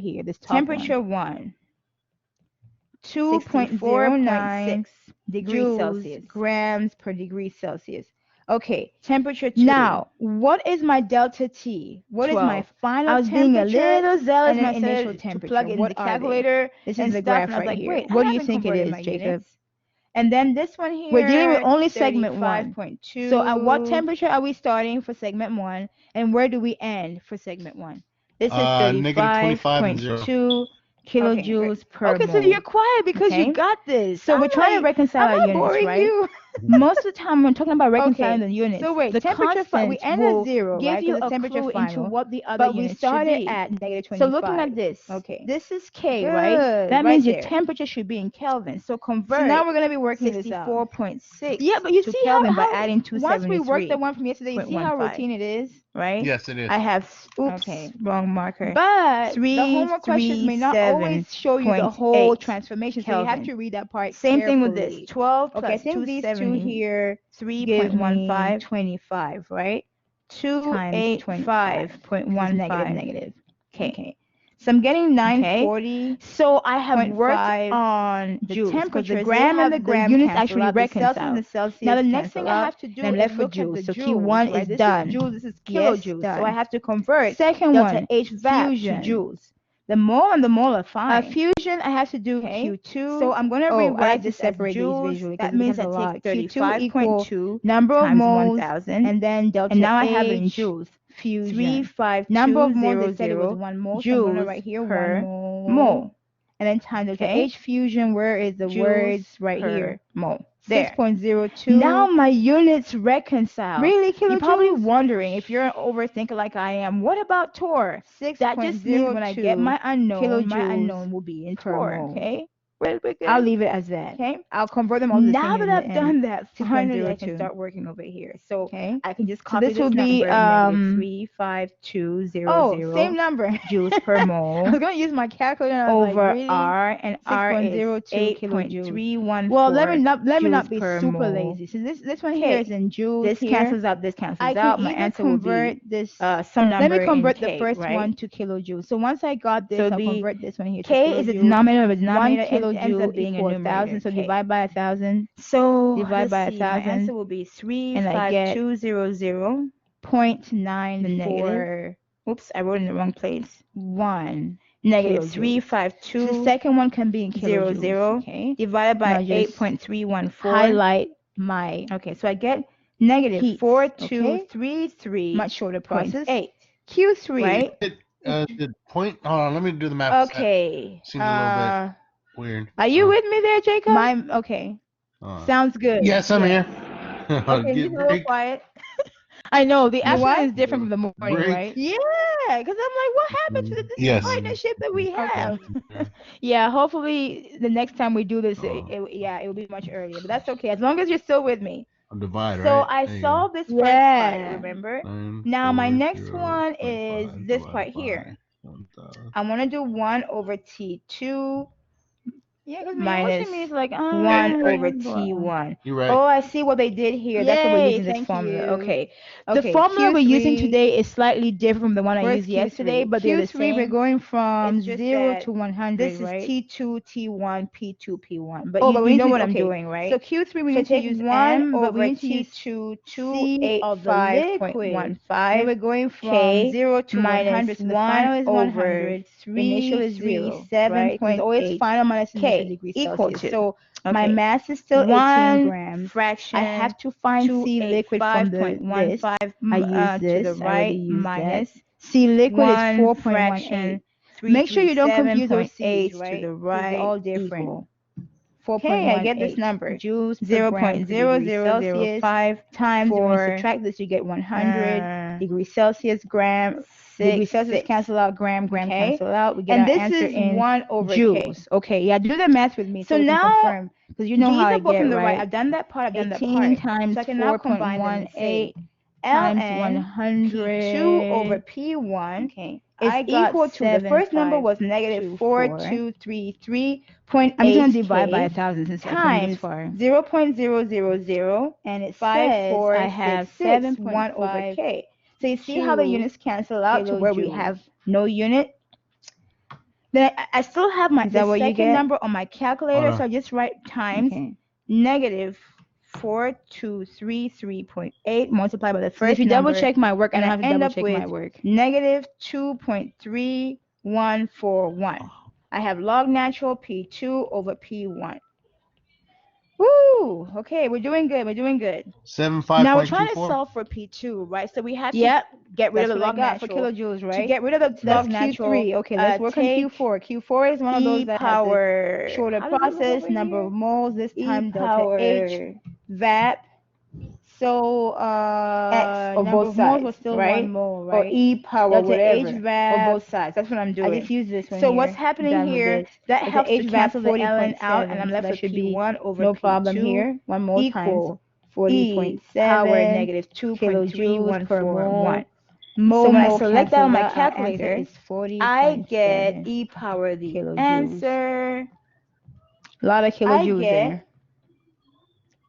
here, this top one. Temperature 1, 2.09 64.6 degrees joules Celsius. grams per degree Celsius. Okay. Temperature 2. Now, what is my delta T? What is my 12. final I was being a temperature little zealous and when then I initial said to temperature? plug it in What the are they? calculator This and is the stuff, graph and I was right like, here. wait, What I do you haven't think it converted is, my Jacob? units. And then this one here, We're dealing with only segment 1. 35.2. So at what temperature are we starting for segment 1, and where do we end for segment 1? This is Negative 25 and 0. 35.2 kilojoules per Okay, so mole. you're quiet because Okay. you got this. So I'm we're trying to like, reconcile I'm our not units, boring right? you. Most of the time, when talking about reconciling Okay, the units, so wait, the temperature we constant end will at 0, give right? you Because a it's temperature clue into final. what the other But we units should started be. at negative 25. So looking at this, Okay. this is K, right? Good, That right means your there. temperature should be in Kelvin. So convert So now we're gonna be working this out. 64.6 Yeah, but you to see Kelvin by how adding once we work the 273, one from yesterday, you see how 0.15. routine it is, right? Yes, it is. I have, oops, Okay. wrong marker. but the homework questions may not always show you the whole 337.8 transformation, so you have Kelvin. to read that part Same thing carefully. with this. 12 Okay, I plus think these two 270 here give me 3.15 25, right? Times 25 285.15. is negative. Okay. Okay. So I'm getting 940. So I have worked 0.5 on the joules because temperatures, the they gram and have the the gram units cancel actually out, the Celsius and reconcile. the Celsius Now the next cancel thing I out, have to do and I'm is left with look at joules. the So joules, Q1 right? is This done. is joules, this is Yes, kilojoules. done. So I have to convert Second delta one, H vac fusion. to joules. The mole and the mole are fine. Fusion, I have to do Okay. Q2. So I'm going to I like rewrite to this as separate these joules. visually That because it means becomes I a lot. take Q2 equal 35.2 number of times moles, 1,000, and then delta and now I have it in H joules. fusion. 35200 Number of moles, they said it was 1 mole, so I'm going to write here 1 per mole. mole. And then times delta Okay. H fusion, where is the Joules words right per here? mole. There. 6.02. Now my units reconcile. Really, kilojoules? You're probably wondering, if you're an overthinker like I am, what about torr? That just means when I get my unknown will be in per torr. mole. Okay. We're good. I'll leave it as that. Okay. I'll convert them all to the Now same that in I've the end. done that, finally I 6.02. can start working over here. So Okay. I can just So copy this will number be, negative 35200 Oh, same number. joules per I mole was going to use my calculator and I was over like, really? R, and R is 6.02 kilojoules. 8.314. Well, let me not joules be per super mole. lazy. So this one here Okay. is in joules. This here. cancels out. This cancels I can out. My either answer will convert be this. some number. Let me convert in the K, first right? one to kilojoules. So once I got this, So I'll it'd be convert this one here to K is the kilojoules. denominator of a 1 denominator, and kilojoule ends up being a equals numerator. 1,000. So K. divide by 1,000. So Divide by let's see. My 1,000, answer will be and I get 35200. 0.94. Oops, I wrote in the wrong place. 1 Negative kilojoules. 35200. So the second one can be in kilojoules. Okay. Divided by Now just 8.314. highlight my Okay, so I get negative heats, 4233. much shorter process. 8. Q3. Right? The point. Hold on, let me do the math. Okay. Seems a little bit weird. Are you with me there, Jacob? Okay. Uh, Sounds good. yes, I'm here. Okay, Get just a little break. quiet. I know the You afternoon what? is different from the morning, Break. right? Yeah, because I'm like, what happened to this Yes. partnership that we have? Yeah, hopefully the next time we do this, Oh. it will be much earlier. But that's okay, as long as you're still with me. I'll divide, So right? I There you solved this first Yeah. part, remember? 9, Now my 4, next 0, one is 0.5 this divided part by here. 1,000. I want to do 1 over T2 Yeah, because minus watching me is like 1 over blah. T1. You're right. Oh, I see what they did here. That's why we're Yay, using this thank formula. you. Okay. Okay, The formula we're using Q3 today is slightly different from the one I Where's used yesterday, Q3? but they're the Q3, same. we're going from It's just 0 that to 100, This right? is T2, T1, P2, P1. But Oh, you, but we you need know to- what I'm okay. doing, right? So Q3, we So need to take use 1 M, but we over need to use T2, C of the liquid. And 285.15. we're going from K 0 to minus 100. So the 1 final is over 100. Initial is 0, right? 'Cause it's always 337.8. final minus initial K degrees equal Celsius. to. So Okay. my mass is still 18 1 grams. fraction. I have to find C liquid from this. 285.15 I use this. to the I already right used minus that. C liquid is 1 4.18. fraction. Make sure you don't confuse those 337.8 C's, right? to the 'Cause right they're all different. equal. 4.18 Okay, I get this number. joules per gram per degree Celsius 0.0005 times, when you for subtract this, you get 100 uh, degrees Celsius, gram. Degree Celsius 6. cancel out, gram Okay. cancel out. We get And our this answer is in 1 over joules. K. Okay, yeah, do the math with me So we can now, confirm. Because you know these how are I both get, from the right. right? I've done that part. I've done that 18 part. times So I can now combine them and say 4.18 times ln 100 P2 over P1 Okay, is I got equal to, the first number was 7,524. negative 4233.8 I'm just gonna divide by 1,000 since I came this times far. 0.000 And it Five, says four, I have 6, 1 over 7.5 K. So you see how the units cancel out to where we kilojoules. have no unit? Then I still have Is that the what you second get? number on my calculator, Hold so I just write times Okay. negative 4233.8 multiplied by the So first if you number, double check my work, I and don't I have to end double up check my with work. negative 2.3141. I have log natural P2 over P1. Woo! Okay, we're doing good. We're doing good. Now we're trying to 75.24. solve for P2, right? So we have to Yep, get rid of that's the what I log got for natural. kilojoules, To right? get rid of the That's log natural, Q3. Okay, let's work on take Q4. Q4 is one of those E that has the power. shorter How does it look process, over number here? of moles, this E time delta power H VAP. So X of number both of moles was sides, still right? 1 mole, Or right? E power, Delta whatever, H of VAP. both sides. That's what I'm I doing. just use this one So here. what's happening Done with here? this. That Delta helps H to VAP cancel the ln out, and 40.7. I'm So left that with should be P1 over no P2 problem here. 1 mole equal times E power 40.7 negative kilojoules per 2.3141. mole. So when I Mole select that on cancels my out. Our answer calculator, is I get 40.7 E power the kilojoules. answer. A lot of I kilojoules get, there.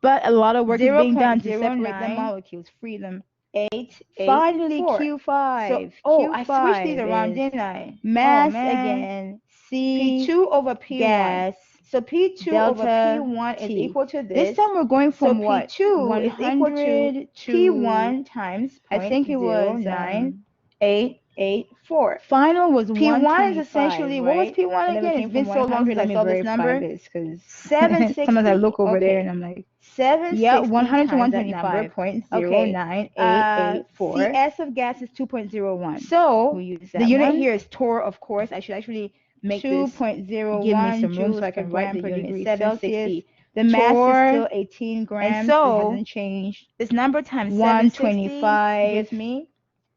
but a lot of work is being done to separate the 0.09 molecules, free them. 884. Finally, Q5. So, oh, I switched these Q5 around, is didn't I? mass Oh, man. again. C P2 over P1. gas. So P2 over delta P1 is T. equal to this. This time we're going So from what? P2 is equal to 100 P1 times I think it was 0.0884. final was P1 is 125, essentially, what was right? P1 And then we again? came It's been from so long 100. since I Let me saw this verify number. this because 760. sometimes I look over there Okay. and I'm like 760 yeah, 100 to times that number, 125. 0.09884. CS of gas is 2.01. So We'll use the that unit one. here is torr, of course. I should actually make this 2.01 give me some room so I joules per can write gram the per unit degree 760. Celsius. The mass is Torr, still 18 grams. and so it hasn't changed. this number times 125 gives me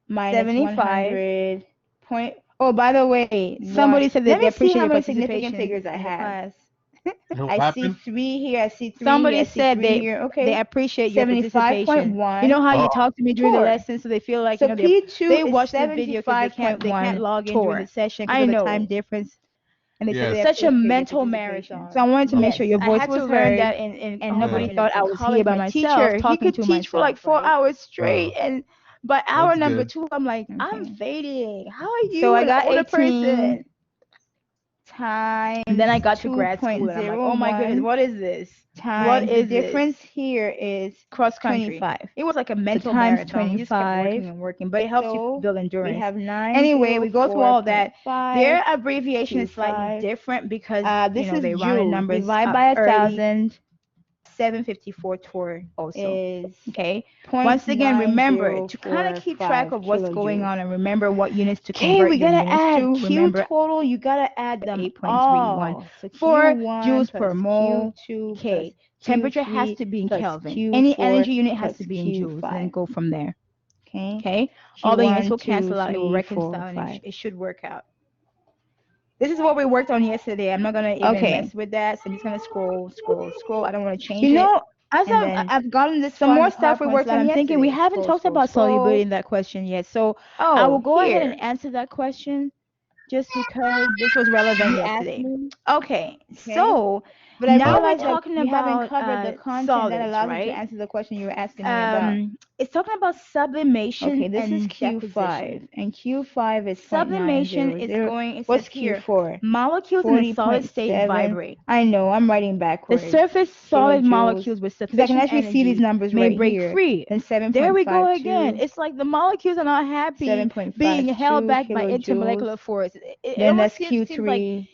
minus 75. 100 point. Oh, by the way, Somebody said that let they me see appreciate how your many significant participation figures I in the have. class. What I see happened? 3 here. I see 3 Somebody here. I see said 3 here. Okay. they appreciate your participation. 75.1. You know how you Oh. talk to me during the Torr. lesson, so they feel like So you know P2 they is watch the video because they can't 75.1 log in during the torr. session because I of the know. time difference. And they said Yes. it's such a appreciate your mental participation. marathon. So I wanted to make Yes, sure your I voice had was to learn heard, that and nobody in thought I was college. here by My myself teacher, he talking could to teach for like myself, 4 right? hours straight, and by hour That's number good. 2, I'm like, I'm Okay. fading. How are you, So I an got older 18 person? Times and then I got to grad school and I'm like, oh my goodness, 2.01 what is this? times What the is difference this? here is Cross country. 25. It was like a mental times marathon. We just kept working 25. and working, but it helps you So build we endurance. have 9. Anyway, we go through all that. Their abbreviation is slightly 25. different because This is they rounded joules. numbers Divide by early. 1,000 754 torr also. is Okay. Once again, remember to kind of keep track of what's going kilojoules. on and remember what units to Okay, convert we your gotta units add to. Q Remember total. You gotta add them 8.31 all. So for Q1 joules plus per mole. Q2 Okay. plus Temperature has Q3 to be in plus Kelvin. Q4 Any energy unit has plus to be in joules, and then Q5. go from there. Okay. Okay. All the units Q1, will 2, cancel out. It will 3, 4, reconcile, and 5. it should work out. This is what we worked on yesterday. I'm not gonna even mess with that. So I'm just gonna scroll. I don't want to change You it. know, as And then I've gotten this some far in more the stuff we PowerPoint worked slide, on I'm thinking we yesterday. haven't talked about solubility in that question yet. So Oh, I will go ahead here. and answer that question just because this was relevant You asked yesterday. me. Okay, Okay. so But I now we're realized that talking we haven't about covered the content solids, that allows you right? to answer the question you were asking me about. It's talking about sublimation. Okay, this is and Q5, deposition. and Q5 is Sublimation is 0.900. going. It What's says here, Q4? molecules in a solid state 40.7. vibrate. I know, I'm writing The backwards. surface solid Kilojoules. molecules with Because I can sufficient actually see these energy numbers may right break here. free. Then 7.52. There we go again. It's like the molecules are not happy 7.52 being held back by kilojoules. intermolecular force. It Then almost that's seems like Q3.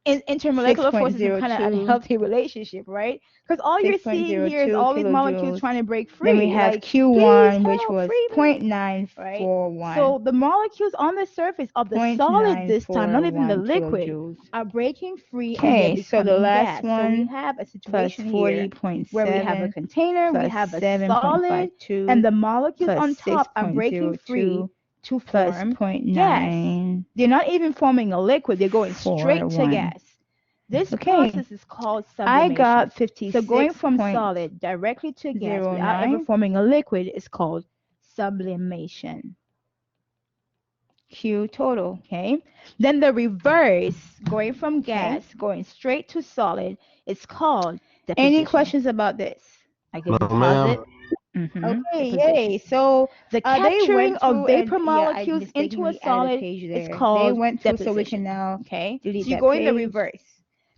intermolecular force is kind of 6.02. unhealthy relationship, right? Because all you're seeing here is 6.02 all these molecules kilojoules. trying to break free. Then we have like, Q1, please which help, was free me. 0.941. Right? So the molecules on the surface of the solid this time, not even the liquid, kilojoules. are breaking free and Okay, they're so the becoming last gas. So we one have a plus situation here 40.7 where we have a container, we plus have a solid, 7.52 and the molecules plus on top are breaking free 6.02 to plus form 0.9. gas. They're not even forming a liquid, they're going straight to 41. gas. This Okay. process is called I sublimation. got 56. So going from solid directly to gas without ever 09. forming a liquid is called sublimation. Q total. Okay. Then the reverse, going from gas, going straight to solid, is called deposition. Any questions about this? I can No, deposit. Okay, yay. So the they capturing went of through vapor and- molecules into a mistakenly added solid page is there. called They went through, so we deposition. can now Okay. delete So you that go in the page. reverse.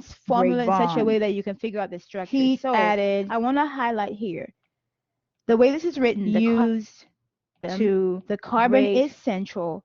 this formula in such a way that you can figure out the structure. Heat so added. I want to highlight here the way this is written. Used The carbon is central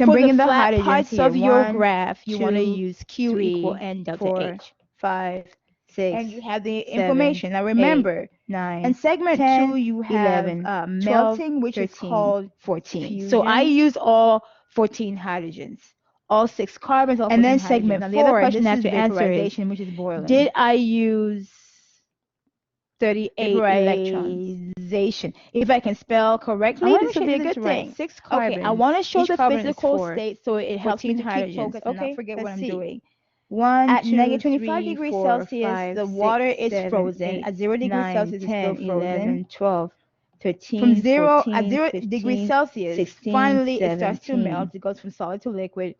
can bring in the flat hydrogens parts here. of your 1, graph, you want to 2, use Q equal 3, N delta 4, H. 5, 6, And you have the 7, information. Now 8, remember, 9, in segment 2, 10, you have 11, 12, melting, which is 13, called 14. So I fusion. use all 14 hydrogens. all 6 carbons, all and then 14 segment hydrogens. Now, 4, the other and question this I have is to answer is, vaporization, which is boiling. did I use 38 electrons? vaporization? If I can spell correctly, this will be a good thing. 6 carbons. Okay, I want to show Each the carbon is physical 4. state so it helps me to 14 keep hydrogens. focused and Okay, not forget let's what I'm see. doing. 1, At 2, negative 3, 25 degrees 4, Celsius, 5, the 6, water is 7, frozen. 8, At 0 degrees 9, Celsius, it's 10, still frozen. 11, 12, 13, From 0 14, at 0 15, degrees Celsius, 16, finally it starts to 17. melt. It goes from solid to liquid.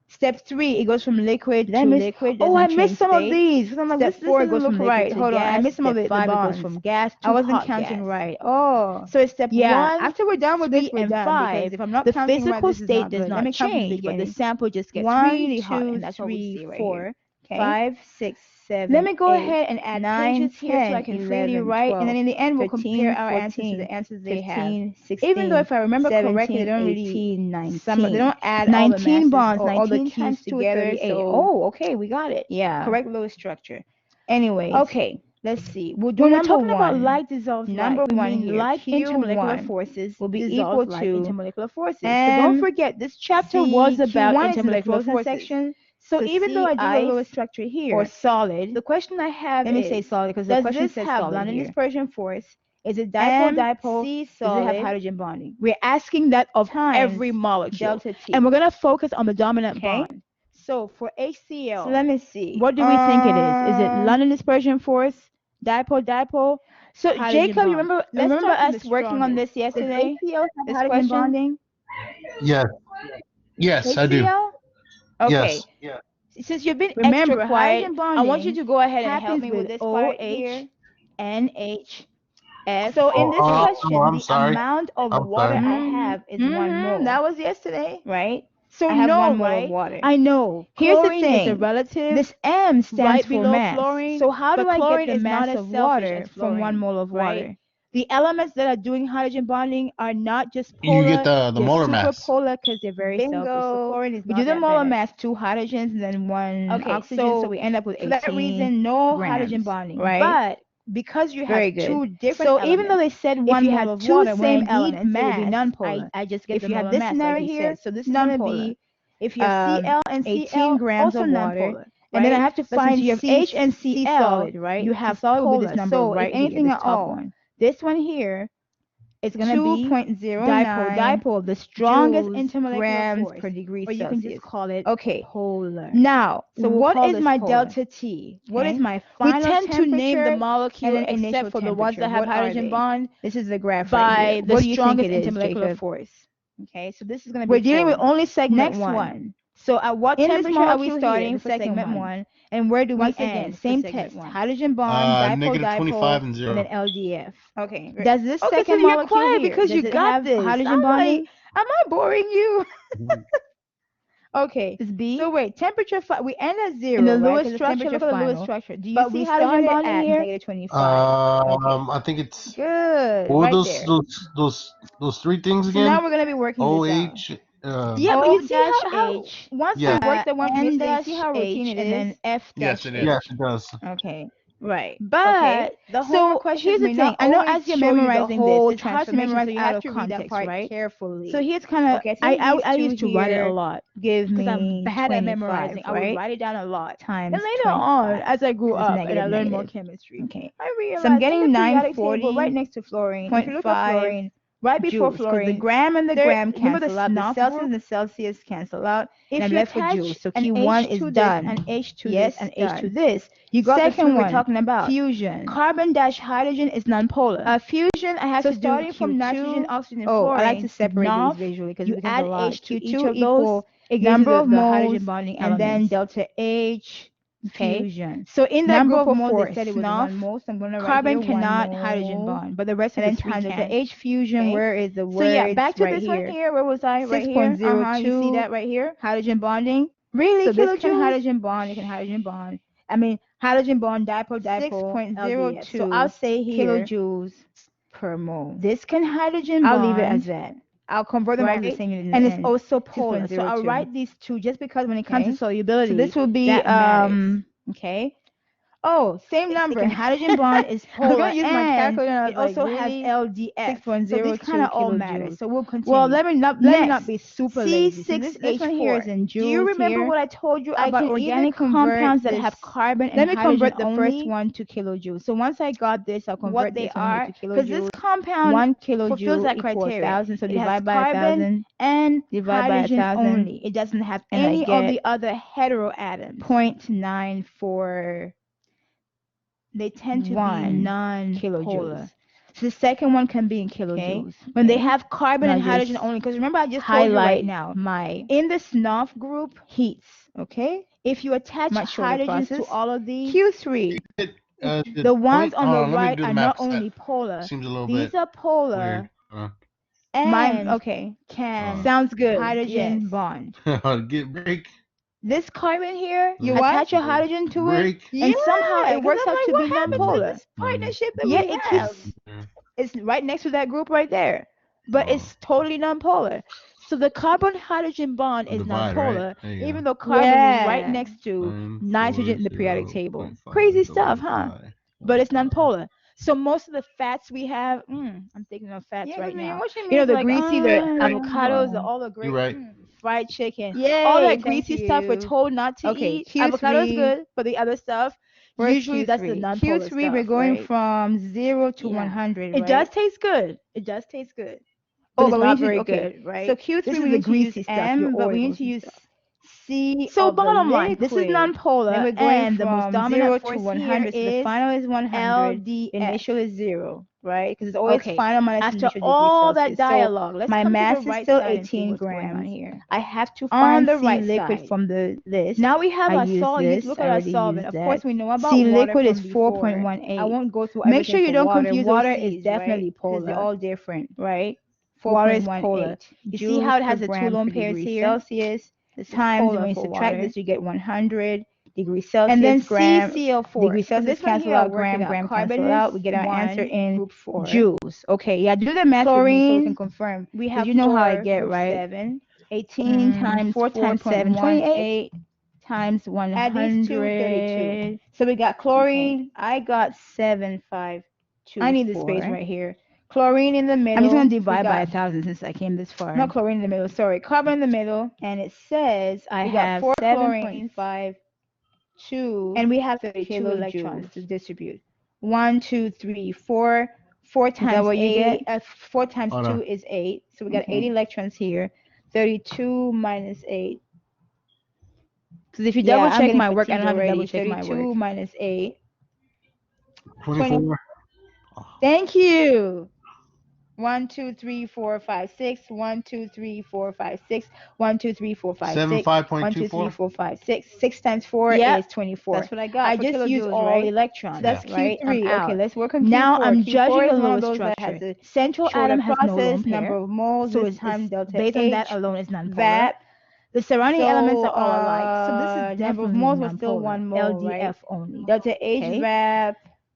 Step 3, it goes from liquid Did I to miss? liquid. Oh, I Doesn't missed change some of state. these. 'Cause I'm like, Step this 4, it doesn't goes look from liquid right. to Hold on, I gas. missed some of Step the 5, it goes bonds. from gas to I wasn't hot counting gas. right. Oh, So it's step yeah. 1. After we're done with this, 3, we're and done 5. because If I'm not the counting right, physical this is state not does good. Let not me count from the change, but the beginning. sample just gets 1, really hot, 2, and that's what we 3, see right 4, here. Okay. 5, 6, 7. Let me go 8, ahead and add 9, pages here so I 10, can freely 11, write, 12, and then in the end we'll 13, compare our answers to 14, the answers they have. 15, 16, Even though if I remember correctly, they 17, don't really 18, 19. they don't add all the 19 masses bonds, or all the 19 Q's times 2 is together. 38. So Oh, okay, we got it. yeah, Correct Lewis structure. Anyways, Okay, let's see. We'll do when we're number talking about 1. like dissolves Number like, we 1 mean here, like intermolecular Q1 forces will be dissolves equal like to intermolecular forces. So don't forget, this chapter was about Q1 is in the intermolecular frozen forces. section. So even though I do a ice Lewis structure here, or solid, the question I have let me is, say solid because the does question this says have solid London here. dispersion force? Is it dipole-dipole? MC Does it have solid hydrogen bonding? We're asking that of times every molecule. delta T. And we're going to focus on the dominant Okay. bond. So for HCl, So let me see. what do we think it is? Is it London dispersion force, dipole-dipole? So Hydrogen Jacob, bond. you remember Let's start from us the working on strongest. this yesterday? Does HCl have This hydrogen question? bonding? Yes. Yes, I do. HCl? Okay. Yes. Yeah. Since you've been Remember, extra quiet, hydrogen I want you bonding to go ahead and help happens me with with this part OH, here. NH, F. So in this question, I'm the sorry. amount of I'm water sorry. I have is 1 mole. That was yesterday. Right? So I have no, 1 mole right? of water. I know. Here's the Chlorine is a thing. relative. This M stands right for below mass. fluorine. So how do but I chlorine get the is not mass as of selfish water as from 1 fluorine, mole of right? water? The elements that are doing hydrogen bonding are not just You polar. get the they're molar super mass. polar because they're very selfish. So Bingo. chlorine is We not do the that molar bad. mass, 2 hydrogens and then 1 Okay, oxygen, so we end up with for 18 that reason, no hydrogen grams, bonding. right? But because you Very have good. 2 different So elements, even though they said if 1 you mole had of 2 water, when I same need elements, it would be mass, nonpolar. I just get If the you molar have this mass, scenario like he here, said. So this is nonpolar. going to be If you have Cl and 18 Cl, grams also of water. nonpolar. And then I have to But since find you have C, H and C Cl, solid, right? you C have solid will be polar. this number So right if anything here, at this top all, one. this one here, it's going to be 2.09 dipole-dipole, the strongest joules, intermolecular grams force, per degree or you can Celsius. just call it Okay. polar. Now, So we'll what call is this my polar. delta T? What Okay. is my We final tend to name the temperature molecule and then initial except for the ones that temperature? have What are hydrogen they? bond. This is the graph By right here. the What do you think strongest it is, intermolecular Jacob? force. Okay, so this is going to be We're dealing with polar. only segment Next 1. one. So at what In this temperature are we molecule starting here, for for segment 1? And where do Once we again, end? same for segment test. 1? Hydrogen bond, Negative dipole-dipole, 25 and and 0. then LDF. Okay. Does this Okay, second so you're molecule quiet here, because does you it got have this. hydrogen I'm bonding? like, am I boring you? Okay. This B. So wait, temperature we end at 0, In the right? Lewis 'Cause the structure, temperature look at the Lewis final. structure. Do you But see we hydrogen started bonding at here? negative 25. Okay. I think it's Good. what were Right there. those 3 things So again? now we're going to be working this out. OH. Yeah, but you see how H. once Yeah. we work the one from N yesterday, you see how dash routine H it and is? then F Yes, dash it H. is. Yes, it does. Okay. Right. But okay. the So homework questions here's the may thing. not I know always as you're show you the memorizing whole this, it's hard to transformation, memorize so you out have of to read that context, part right? carefully. So here's kind of Okay, I used to write it a lot Give because I'm me bad at 25, memorizing. I would right? write it down a lot. Times And later on, 25. as I grew 'Cause it's up and I negative, learned more negative. chemistry, Okay. I realized So I'm getting in the periodic table 940.5 right next to fluorine. If you look at fluorine, right before joules, because fluorine, the gram and the there, gram remember the cancel out. The SNOF Celsius group? and the Celsius cancel out. If And I'm you left with attach joules. So an Q1 H is to this, done. an H to Yes, this, an done. H to this, You got the second 3 we're one, talking about. fusion. Carbon dash hydrogen is nonpolar. Fusion, I have So to do starting from Q2, nitrogen, oxygen, and I fluorine, like to separate NOF, these visually because you it becomes add a lot. H to Q2 each of equals, those, it gives number you of the moles, hydrogen bonding and then elements. delta H, Okay. fusion. So in that Number group of of moles, four, they said it was SNOF, 1 mole, so I'm going to write carbon here 1 cannot mole, hydrogen bond, but the rest and of then the 3 times can. the H fusion. Okay. Where is the So words yeah, back to right this here? one here. Where was I? Right here. 6.02. You see that right here? Hydrogen bonding. Really? So this can Kilojoules? hydrogen bond. It can hydrogen bond. I mean hydrogen bond dipole 6.02. So I'll say here kilojoules per mole. This can hydrogen I'll bond. leave it as that. I'll convert them all to the Right? same unit in the And end. it's also polar. So I'll 6.02. write these two just because when it comes to Okay. solubility, So this will be that matters. Okay. Oh, same number. Hydrogen bond is polar. I'm gonna use my calculator. And It also has LDF. So these kind of all matter. So we'll continue. Well, let me not be super lazy. So this one here is in joules. Do you remember here. what I told you I about can organic compounds that this. have carbon and let me hydrogen convert the only. first one to kilojoules. So once I got this, I'll convert what this they are to kilojoules. because this compound 1 kilojoule fulfills that equals criteria. 1,000. So it divide has by carbon 1,000 and divide by hydrogen 1,000, only. It doesn't have and I any of get the other heteroatoms. 0.94. They tend to be 1 non-polar. kilojoules. So the second one can be in kilojoules. Okay. When they have carbon Now and hydrogen just only, because remember I just told you right now, my in the SNOF group, heats. Okay. if you attach Much shorter hydrogens to process. all of these, Q3. the ones on the let me right do the are math. not only polar. Seems a little These bit are polar weird. and Okay. can Sounds good. hydrogen Yes. bond. Get break. This carbon here, You attach what? a hydrogen to Break. it, and somehow Yeah, it works 'cause I'm out like, to what be happened to non-polar. this partnership that Yeah, we it have? keeps. It's right next to that group right there, but it's totally non-polar. So the carbon-hydrogen bond is Divide, non-polar, right? even though carbon is right Yeah. next to 9, nitrogen in the 4, periodic 0, table. 0.5, Crazy stuff, huh? 0.5, But it's 0.5. non-polar. So most of the fats we have, I'm thinking of fats Yeah, 'cause right when you're now. watching You me, know, it's the like, greasy, the Break. avocados, all the great You're right. fried chicken, Yay, all that thank greasy stuff we're you. told not to Okay, eat. Avocado's Q3. good, but the other stuff, Where's usually that's the Q3? non-polar Q3, we're stuff, going right? from 0 to Yeah. 100, It right? does taste good. It does taste good. Oh, But it's but we not need to very okay. good, right? So Q3 This is we the need to use greasy stuff, your M, but we need oils to and use stuff. C. So of the bottom line, this is liquid. non-polar, Then we're going and the most from dominant 0 to force 100. So here the is final is 100. LDF. Initial is 0, right? Because it's always Okay. final minus After initial all degrees that Celsius. dialogue, So let's my come mass to the right is still side and see 18 what's going on grams. here. I have to On find the C right liquid side. from the list. Now we have I our use solute. this. Look I at our already solvent. used Of that. course, we know about C water liquid from is before. 4.18. I won't go through Make everything sure you for don't water. confuse Water those is C's, definitely right? Because they're polar, all different. right? Water is 4.18. polar. You see how it has the two gram lone per pairs degree here? Celsius. This is Times polar when you for subtract water. this, you get 100 degrees Celsius. And then gram CCl4. degrees So Celsius this one cancel here, I'll out. work it out. Gram Carbon cancel out. is We get our answer 1, in group 4. joules. Okay, yeah, do the math with me so we Chlorine, can confirm. we 'Cause have you know how I 4, get, group right? 7. 18 times 4 times 7, 28 times Add these two, 32. 100. So we got chlorine. Okay. I got 7,524. I need the space right here. Chlorine in the middle. I'm just going to divide by 1,000 since I came this far. Not chlorine in the middle, sorry. Carbon in the middle. And it says I We have got 4 7.52 and we have 32 kilojoules electrons to distribute. 1, 2, 3, 4. 4 times is that what 8. you get? 4 times Oh, no. 2 is 8. So we got 8 electrons here. 32 minus 8. Because if you Yeah, double I'm check getting my work, I fatigued don't have to already. double check my 32 work. minus 8. 24. Thank you. 1, 2, 3, 4, 5, 6. 1, 2, 3, 4, 5, 6. 1, 2, 3, 4, 5, 6. 1, 2, 3, 4, 5, 6. 6 times 4 is 24. That's what I got. I for just used kilojoules, all right? electrons. So that's right? Q3. I'm out. Okay, let's work on Q4. Now I'm Q4 judging is the one of lowest those that structure. has a Central shorter atom has no process, lone pair. number of moles, So this time delta based H, on that alone is non-polar. VAP. The surrounding So, elements are all alike. So this is number definitely of moles was non-polar. still 1 mole, LDF right? only. Delta H Okay. VAP.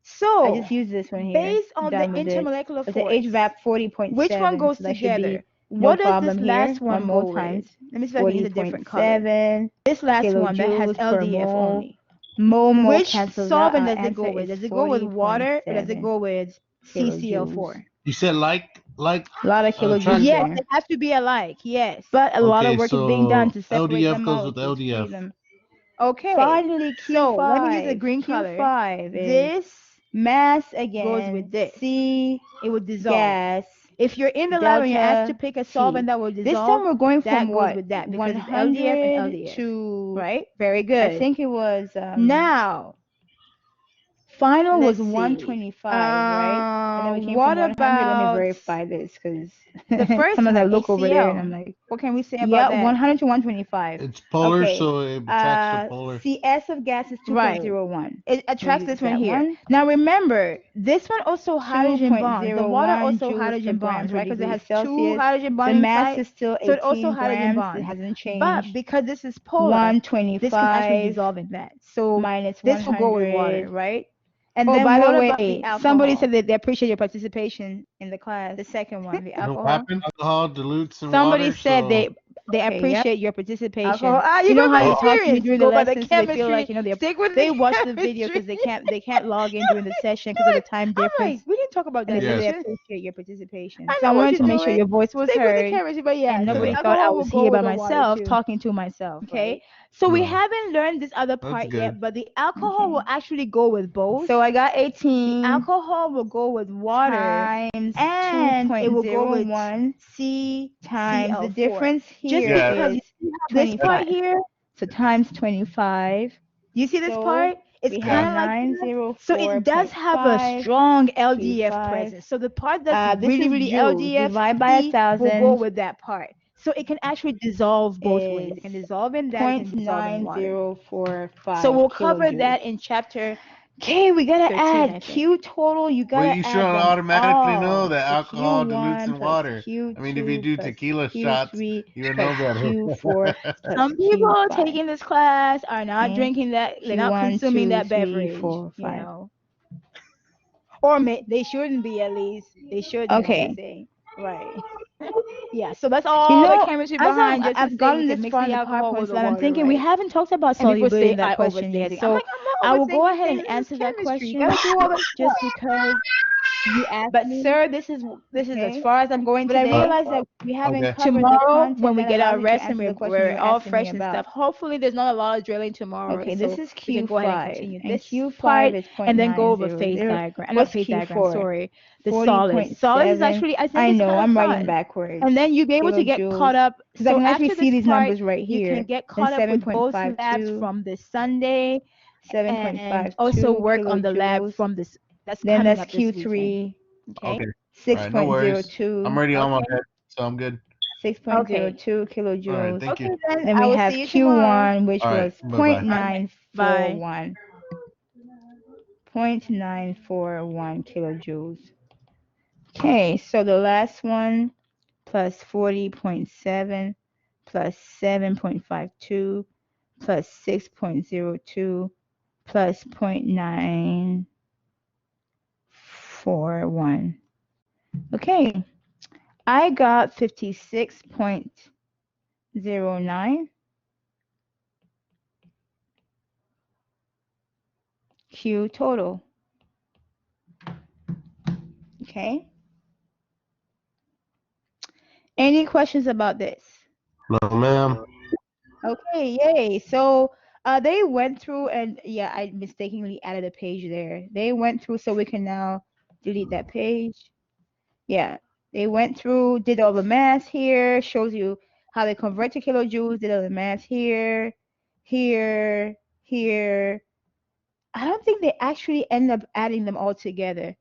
So I just used this one here. based on the Done with it. intermolecular Delta force, H VAP 40.7. which one goes So that should be together? no What does problem this here. last one mole go times with? Let me see if I can use a different color. 40.7 This last one that has kilojoules per LDF mole. only. Mole Which cancels solvent out. does it go Answer with? is Does it go with water or does it 40.7 go with CCl4? kilojoules. You said like A lot of kilojoules Yes, there. they have to be alike. Yes. But a lot of Okay, work is being done to separate LDF the goes with molecules, free LDF. them. Okay. Finally, Q5. So let me use the green color. Q5 is This mass again goes with this. C It would dissolve. gas. If you're in the lab and you're asked to delta pick a T. solvent that will dissolve, This time we're going that from goes what? with that because it's LDF and 100 LDF. to Right? Very good. I think it was now final was let's see. 125, right? And then we came what from 100. about Let me verify this because the first sometimes one, I look over there and HCl? I'm like, What can we say about yeah, that? 100 to 125. It's polar, Okay. so it attracts the polar. CS of gas is 2.01. It attracts use this one that here. one. Now remember, this one also hydrogen bonds. The water 2.01 also joules hydrogen per gram bonds, per right? Because it degree has Celsius. 2 hydrogen The bonding mass sites, is still so it also 18 hydrogen grams. bonds. It hasn't changed. But because this is polar, 125 this can actually dissolve in that. So minus this will go with water, 100. right? And Oh, then by what the about way, the somebody alcohol? said that they appreciate your participation in the class. The second one, the You know what alcohol. happened? Alcohol dilutes in Somebody water, said so they they Okay, yep. appreciate your Alcohol. participation. Ah, You you're know going how by you Oh, talk to me experience. You during the go by the lessons, so they feel like chemistry. you know Stick with they the watch the video chemistry. because they can't log in during the session because of the time I'm difference, like, we didn't talk about and they really yes. dilution. appreciate your participation. I So I know what wanted you're to make sure doing. your voice was Stick with the heard chemistry, but and yeah. So the nobody Yeah. thought I alcohol will was go here with by the water myself too. talking to myself, Okay. right? So we No, haven't learned this other that's part good. yet, but the alcohol will Okay. actually go with both. So I got The 18 alcohol will go with water times and it will go with 2.01 times the CCl4. difference Just here Yeah. because you is see how this part 25. here, So times 25. you see this So part? It's we have kind Yeah. of like that. So it does have a 904.5 strong LDF Q5. presence. So the part that's This really, is really joules. Divide by LDFC will go 1,000 with that part. So it can actually dissolve both ways. is It can dissolve in that, it can dissolve in water. So 0.9045 we'll cover kilojoules. that in chapter Okay, we gotta 13, I add think. Q total. You Well, gotta you should add them automatically know all. that So alcohol dilutes Q1 in plus water. I mean, if you Q2 do plus tequila shots, Q3 you would plus know better. Q4 plus Some people Q5. taking this class are not Okay, drinking that, they're not Q1, consuming 2, that 3, beverage, 4, you 5. know. Or they shouldn't be, at least. They shouldn't, I should Okay, say. Right. Yeah, so that's you all the know, chemistry as behind just to I've say we gotten can this mix far in the the alcohol with PowerPoint the slide, I'm water, thinking we right? haven't talked about And people solubility say in that I question overthink yet. things. I'm So like, I'm I not will go overthinking ahead things. and This is answer that chemistry. You question gotta do all the just stuff. because. You asked But me. sir, this is as Okay. far as I'm going But I Uh, today. realized that We haven't okay. covered the tomorrow when content we that get our allows you to rest and answer we're, the question we're you were all asking me fresh and about. stuff, hopefully there's not a lot of drilling tomorrow, Okay, this so is we can go ahead and Q5, continue and this Q5 part is and then go over phase 0.900. diagram. Not What's phase diagram, Q4? sorry. The solids. Solids is 40.7. actually, I think I it's know, kind of I'm writing fun. backwards. And then you'll be able to get Kilojoules. caught up. Because I So can actually after see this these part, numbers right you can here. get Then caught up with both labs 7.52, from this Sunday and also 7.52 work on the lab kilojoules. from this that's Then coming that's up this weekend. Q3, Okay. Okay. All right. No worries. I'm 6.02, already on my Okay. head, so I'm good. Okay. 6.02 All right. kilojoules. Thank Okay, you. then Then I we will have see you tomorrow. Q1, which All right. was Bye bye. All right. Bye. 0.941, 0.941 kilojoules. Okay, so the last one plus 40.7 plus 7.52 plus 6.02 plus 0.941. Okay, I got 56.09 Q total. Okay, any questions about this? No, ma'am. Okay, yay. So they went through, and yeah, I mistakenly added a page there. They went through, so we can now delete that page. Yeah, they went through, did all the math here, shows you how they convert to kilojoules, did all the math here, here, here. I don't think they actually end up adding them all together.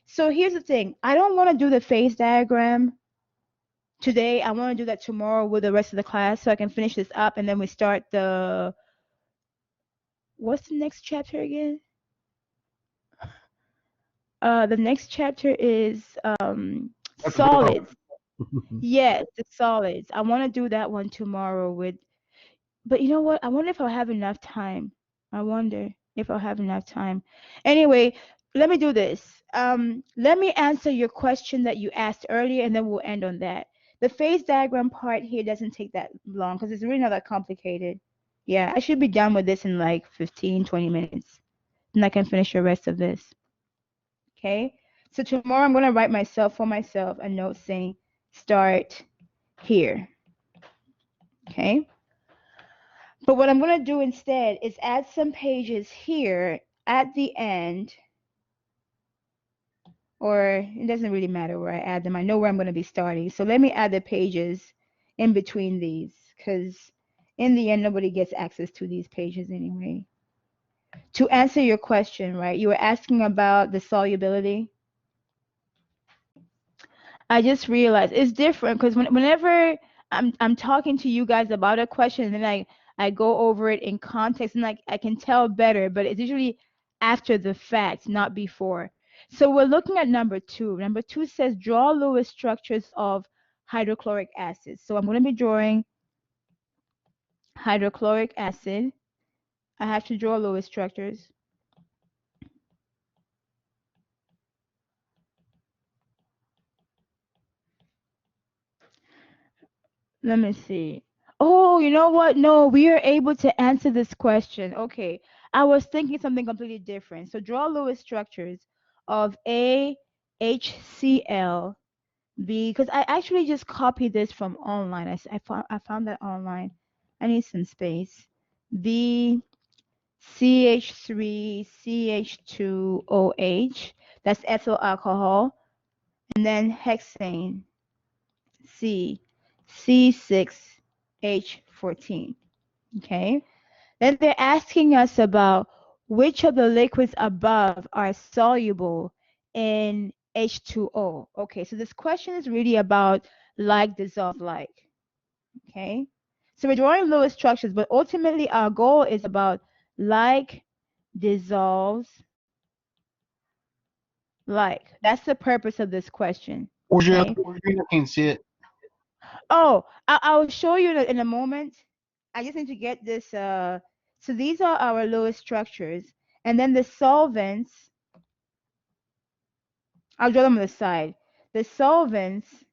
So here's the thing. I don't want to do the phase diagram today. I want to do that tomorrow with the rest of the class so I can finish this up and then we start what's the next chapter again? The next chapter is Let's go. solids. Yes, the solids. I want to do that one tomorrow with, but you know what? I wonder if I'll have enough time. I wonder if I'll have enough time. Anyway, let me do this. Let me answer your question that you asked earlier, and then we'll end on that. The phase diagram part here doesn't take that long because it's really not that complicated. Yeah, I should be done with this in like 15, 20 minutes. And I can finish the rest of this. Okay? So tomorrow I'm going to write myself for myself a note saying start here. Okay? But what I'm going to do instead is add some pages here at the end, or it doesn't really matter where I add them. I know where I'm going to be starting. So let me add the pages in between these because in the end, nobody gets access to these pages anyway. To answer your question, right, you were asking about the solubility. I just realized it's different because whenever I'm talking to you guys about a question and then I go over it in context and like I can tell better, but it's usually after the fact, not before. So we're looking at number two. Number two says draw Lewis structures of hydrochloric acid. So I'm going to be drawing hydrochloric acid. I have to draw Lewis structures. Let me see. Oh, you know what? No, we are able to answer this question. Okay. I was thinking something completely different. So draw Lewis structures of AHCl because I actually just copied this from online. I found that online. I need some space. B CH3 CH2OH. That's ethyl alcohol. And then hexane C C6H14. Okay. Then they're asking us about which of the liquids above are soluble in H2O. Okay, so this question is really about like dissolve like. Okay, so we're drawing Lewis structures, but ultimately our goal is about like dissolves like. That's the purpose of this question. Where's your Okay. other screen? I can't see it. Oh, I'll show you in a moment. I just need to get this. So these are our Lewis structures, and then the solvents. I'll draw them on the side. The solvents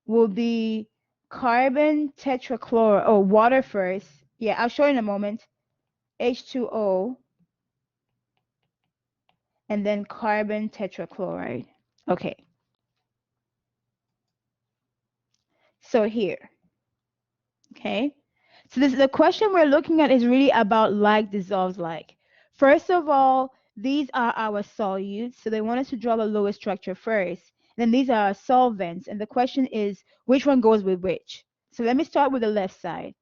will be carbon tetrachloride or water first. Yeah, I'll show you in a moment. H2O and then carbon tetrachloride. Okay, so here. Okay. So this the question we're looking at is really about like dissolves like. First of all, these are our solutes. So they want us to draw the Lewis structure first. Then these are our solvents. And the question is which one goes with which? So let me start with the left side.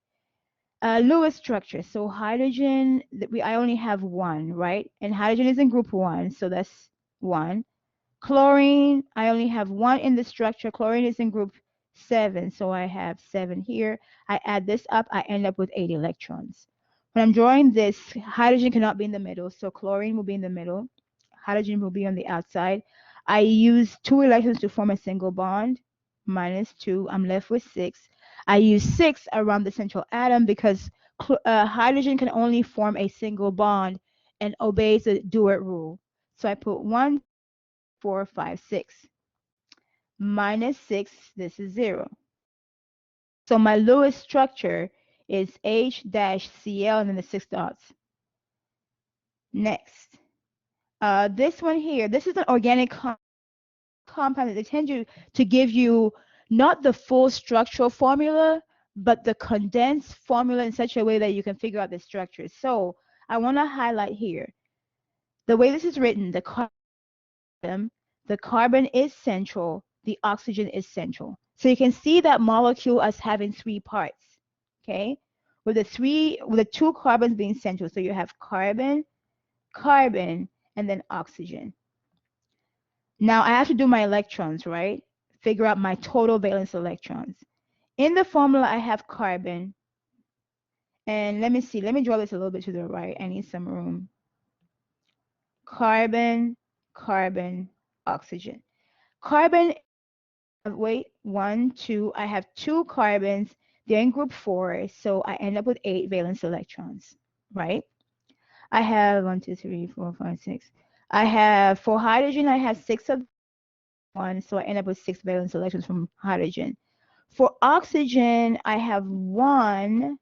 Lewis structure. So hydrogen, I only have one, right? And hydrogen is in group one, so that's one. Chlorine, I only have one in the structure. Chlorine is in group 7, so I have 7 here. I add this up, I end up with 8 electrons. When I'm drawing this, hydrogen cannot be in the middle, so chlorine will be in the middle. Hydrogen will be on the outside. I use 2 electrons to form a single bond, minus 2. I'm left with 6. I use 6 around the central atom because hydrogen can only form a single bond and obeys the do-it rule. So I put 1, 4, 5, 6. Minus 6, this is 0. So my Lewis structure is H-Cl and then the 6 dots. Next. This one here, this is an organic compound that they tend to give you not the full structural formula, but the condensed formula in such a way that you can figure out the structure. So I want to highlight here. The way this is written, the carbon is central, the oxygen is central. So you can see that molecule as having 3 parts, okay? With the 2 carbons being central. So you have carbon, carbon, and then oxygen. Now I have to do my electrons, right? Figure out my total valence electrons. In the formula, I have carbon. And let me see. Let me draw this a little bit to the right. I need some room. Carbon, carbon, oxygen. Carbon, wait, 1, 2. I have 2 carbons. They're in group 4, so I end up with 8 valence electrons, right? I have 1, 2, 3, 4, 5, 6. I have, for hydrogen, I have 6 of 1, so I end up with 6 valence electrons from hydrogen. For oxygen, I have 1,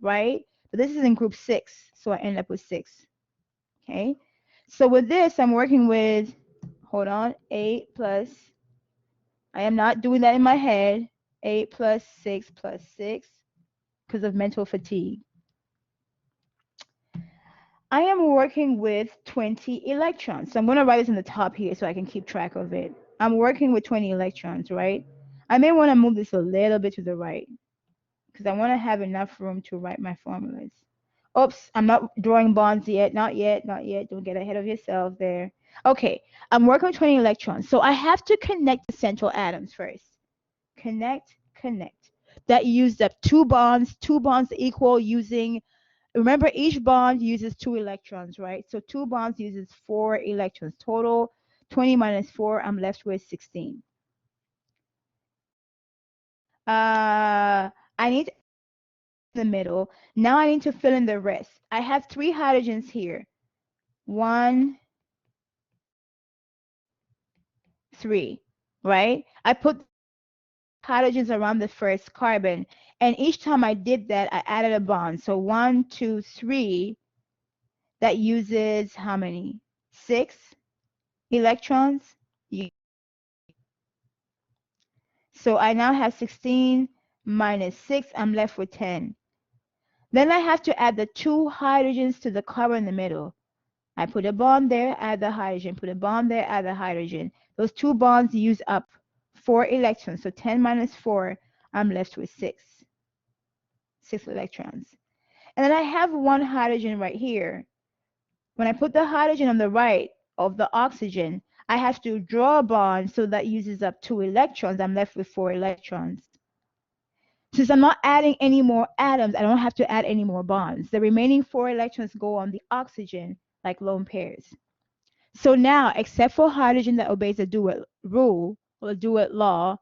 right? But this is in group 6, so I end up with 6. Okay? So with this, I'm working with, hold on, 8 plus, I am not doing that in my head, 8 plus 6 plus 6 because of mental fatigue. I am working with 20 electrons. So I'm going to write this in the top here so I can keep track of it. I'm working with 20 electrons, right? I may want to move this a little bit to the right because I want to have enough room to write my formulas. Oops, I'm not drawing bonds yet. Not yet, not yet. Don't get ahead of yourself there. Okay, I'm working with 20 electrons. So I have to connect the central atoms first. Connect, connect. That used up 2 bonds equal using, remember each bond uses 2 electrons, right? So 2 bonds uses 4 electrons. Total 20 minus 4, I'm left with 16. I need the middle. Now I need to fill in the rest. I have 3 hydrogens here. 1, 3, right? I put hydrogens around the first carbon. And each time I did that, I added a bond. So 1, 2, 3, that uses how many? 6 electrons. So I now have 16 minus 6. I'm left with 10. Then I have to add the 2 hydrogens to the carbon in the middle. I put a bond there, add the hydrogen, put a bond there, add the hydrogen. Those 2 bonds use up 4 electrons. So 10 minus 4, I'm left with 6. 6 electrons. And then I have 1 hydrogen right here. When I put the hydrogen on the right of the oxygen, I have to draw a bond, so that uses up 2 electrons. I'm left with 4 electrons. Since I'm not adding any more atoms, I don't have to add any more bonds. The remaining 4 electrons go on the oxygen like lone pairs. So now, except for hydrogen that obeys the duet rule or the duet law,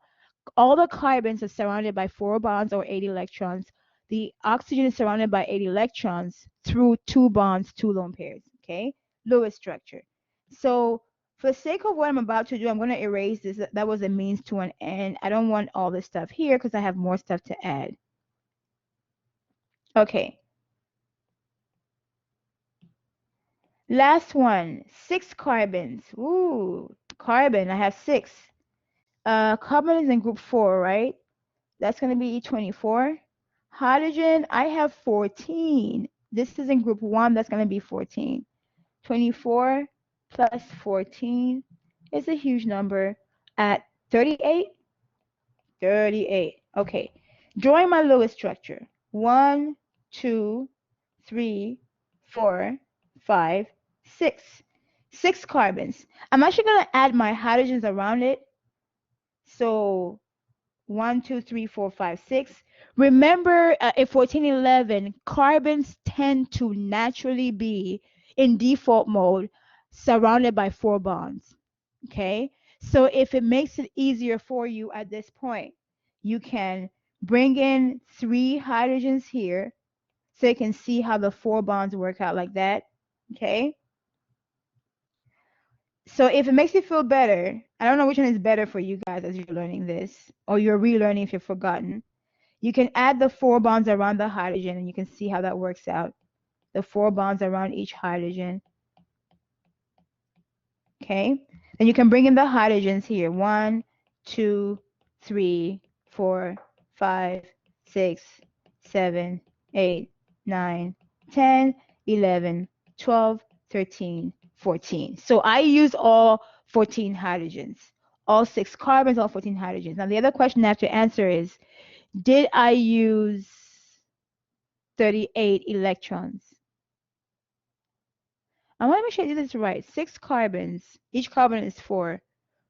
all the carbons are surrounded by 4 bonds or 8 electrons. The oxygen is surrounded by 8 electrons through 2 bonds, 2 lone pairs. Okay, Lewis structure. So for the sake of what I'm about to do, I'm going to erase this. That was a means to an end. I don't want all this stuff here because I have more stuff to add. Okay. Last one, 6 carbons. Ooh, carbon. I have 6. Carbon is in group 4, right? That's going to be 24. Hydrogen, I have 14. This is in group 1. That's going to be 14. 24 plus 14 is a huge number at 38. 38. Okay. Drawing my Lewis structure. 1, 2, 3, 4, 5, 6. 6 carbons. I'm actually going to add my hydrogens around it. So 1, 2, 3, 4, 5, 6. Remember, in 1411, carbons tend to naturally be in default mode surrounded by 4 bonds. Okay? So if it makes it easier for you at this point, you can bring in 3 hydrogens here so you can see how the 4 bonds work out like that. Okay? So if it makes you feel better, I don't know which one is better for you guys as you're learning this, or you're relearning if you've forgotten. You can add the 4 bonds around the hydrogen, and you can see how that works out. The 4 bonds around each hydrogen. Okay? Then you can bring in the hydrogens here. 1, 2, 3, 4, 5, 6, 7, 8, 9, 10, 11, 12, 13, 14. So I use all 14 hydrogens. All 6 carbons, all 14 hydrogens. Now the other question I have to answer is, did I use 38 electrons? I want to make sure I did this right. 6 carbons. Each carbon is 4.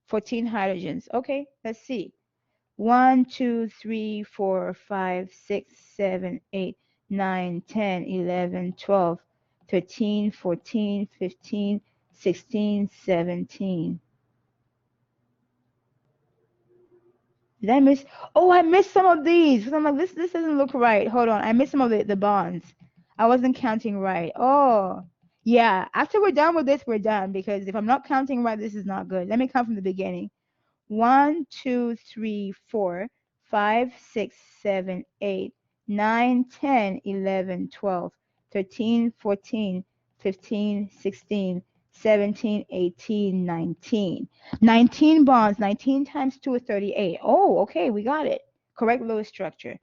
14 hydrogens. Okay, let's see. 1, 2, 3, 4, 5, 6, 7, 8, 9, 10, 11, 12, 13, 14, 15, 16, 17. Did I miss? Oh, I missed some of these. Because I'm like, this doesn't look right. Hold on. I missed some of the bonds. I wasn't counting right. Oh, yeah. After we're done with this, we're done. Because if I'm not counting right, this is not good. Let me count from the beginning. 1, 2, 3, 4, 5, 6, 7, 8, 9, 10, 11, 12, 13, 14, 15, 16, 17, 18, 19. 19 bonds. 19 times 2 is 38. Oh, okay, we got it. Correct Lewis structure.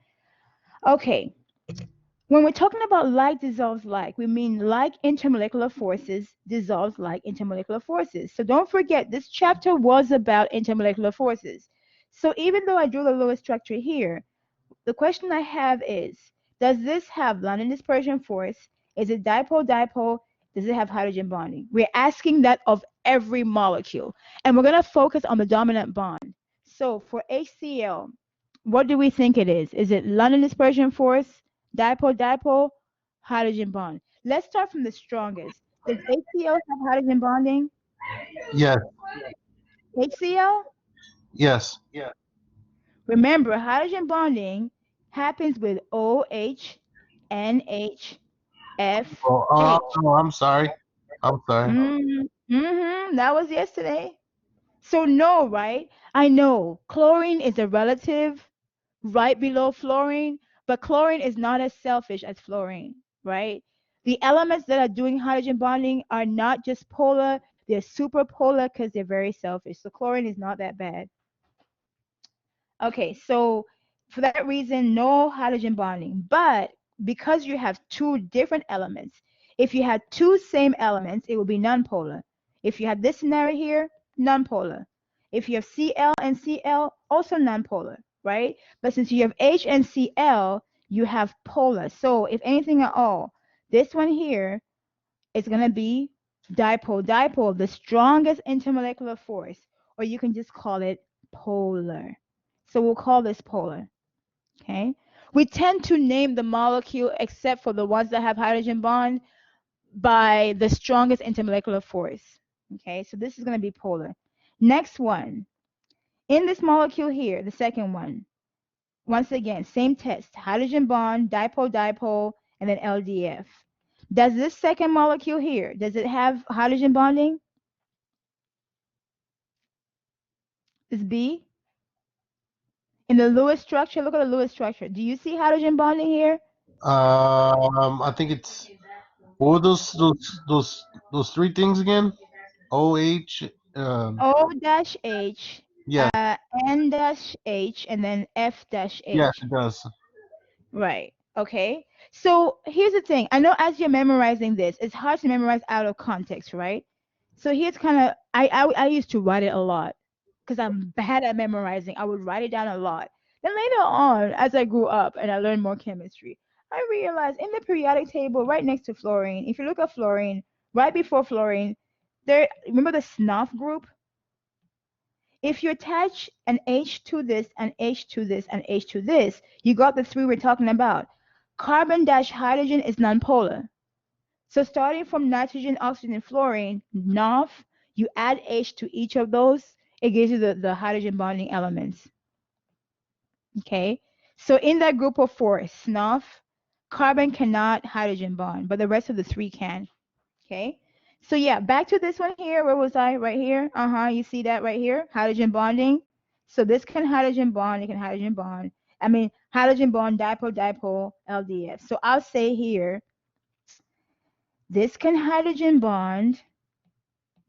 Okay. When we're talking about like dissolves like, we mean like intermolecular forces dissolves like intermolecular forces. So don't forget, this chapter was about intermolecular forces. So even though I drew the Lewis structure here, the question I have is, does this have London dispersion force? Is it dipole-dipole? Does it have hydrogen bonding? We're asking that of every molecule. And we're going to focus on the dominant bond. So for HCl, what do we think it is? Is it London dispersion force, dipole-dipole, hydrogen bond? Let's start from the strongest. Does HCl have hydrogen bonding? Yes. HCl? Yes. Remember, hydrogen bonding happens with OH, NH, FH. Oh, I'm sorry. I'm sorry. That was yesterday. So no, right? I know chlorine is a relative right below fluorine, but chlorine is not as selfish as fluorine, right? The elements that are doing hydrogen bonding are not just polar, they're super polar because they're very selfish. So chlorine is not that bad. Okay, so for that reason, no hydrogen bonding. But because you have two different elements, if you had two same elements, it would be nonpolar. If you had this scenario here, nonpolar. If you have Cl and Cl, also nonpolar, right? But since you have H and Cl, you have polar. So if anything at all, this one here is going to be dipole. Dipole, the strongest intermolecular force, or you can just call it polar. So we'll call this polar. Okay. We tend to name the molecule, except for the ones that have hydrogen bond, by the strongest intermolecular force. Okay. So this is going to be polar. Next one. In this molecule here, the second one, once again, same test, hydrogen bond, dipole, dipole, and then LDF. Does this second molecule here, does it have hydrogen bonding? This B? In the Lewis structure, look at the Lewis structure. Do you see hydrogen bonding here? I think it's what were those three things again? OH. O dash H, Yeah, N dash H, and then F dash yes, H. it does. Right. Okay. So here's the thing. I know as you're memorizing this, it's hard to memorize out of context, right? So here's kind of I used to write it a lot because I'm bad at memorizing. I would write it down a lot. Then later on, as I grew up and I learned more chemistry, I realized in the periodic table right next to fluorine, if you look at fluorine, right before fluorine, there remember the SNOF group? If you attach an H to this, an H to this, and H to this, you got the three we're talking about. Carbon dash hydrogen is nonpolar. So starting from nitrogen, oxygen, and fluorine, NOF, you add H to each of those, it gives you the hydrogen bonding elements. Okay? So in that group of four, SNOF, carbon cannot hydrogen bond, but the rest of the three can. Okay? So yeah, back to this one here. Where was I? Right here. You see that right here? Hydrogen bonding. So this can hydrogen bond, it can hydrogen bond. I mean, hydrogen bond, dipole, dipole, LDF. So I'll say here, this can hydrogen bond,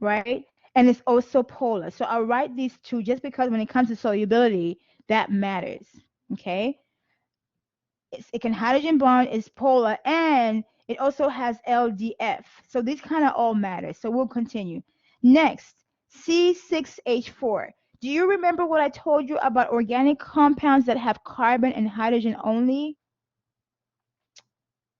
right? And it's also polar. So I'll write these two just because when it comes to solubility, that matters. Okay? It can hydrogen bond, is polar, and it also has LDF. So these kind of all matter. So we'll continue. Next, C6H4. Do you remember what I told you about organic compounds that have carbon and hydrogen only?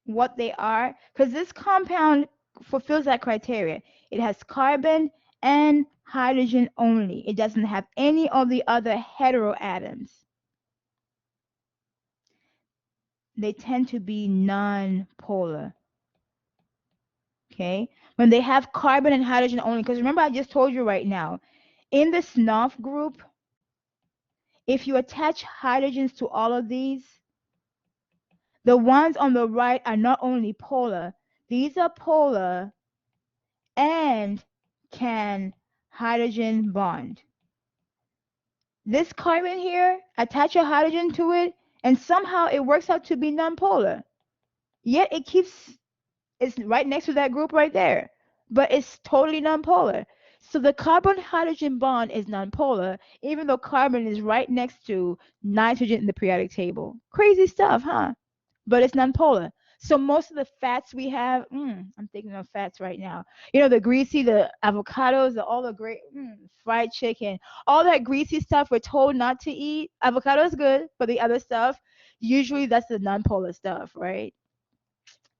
What they are? Because this compound fulfills that criteria. It has carbon and hydrogen only. It doesn't have any of the other heteroatoms. They tend to be non-polar. Okay, when they have carbon and hydrogen only, because remember I just told you right now, in the SNOF group, if you attach hydrogens to all of these, the ones on the right are not only polar, these are polar and can hydrogen bond. This carbon here, attach a hydrogen to it, and somehow it works out to be nonpolar. Yet it keeps, it's right next to that group right there, but it's totally nonpolar. So the carbon hydrogen bond is nonpolar, even though carbon is right next to nitrogen in the periodic table. Crazy stuff, huh? But it's nonpolar. So most of the fats we have, I'm thinking of fats right now. You know, the greasy, the avocados, all the great fried chicken, all that greasy stuff we're told not to eat. Avocado is good, but the other stuff, usually that's the nonpolar stuff, right?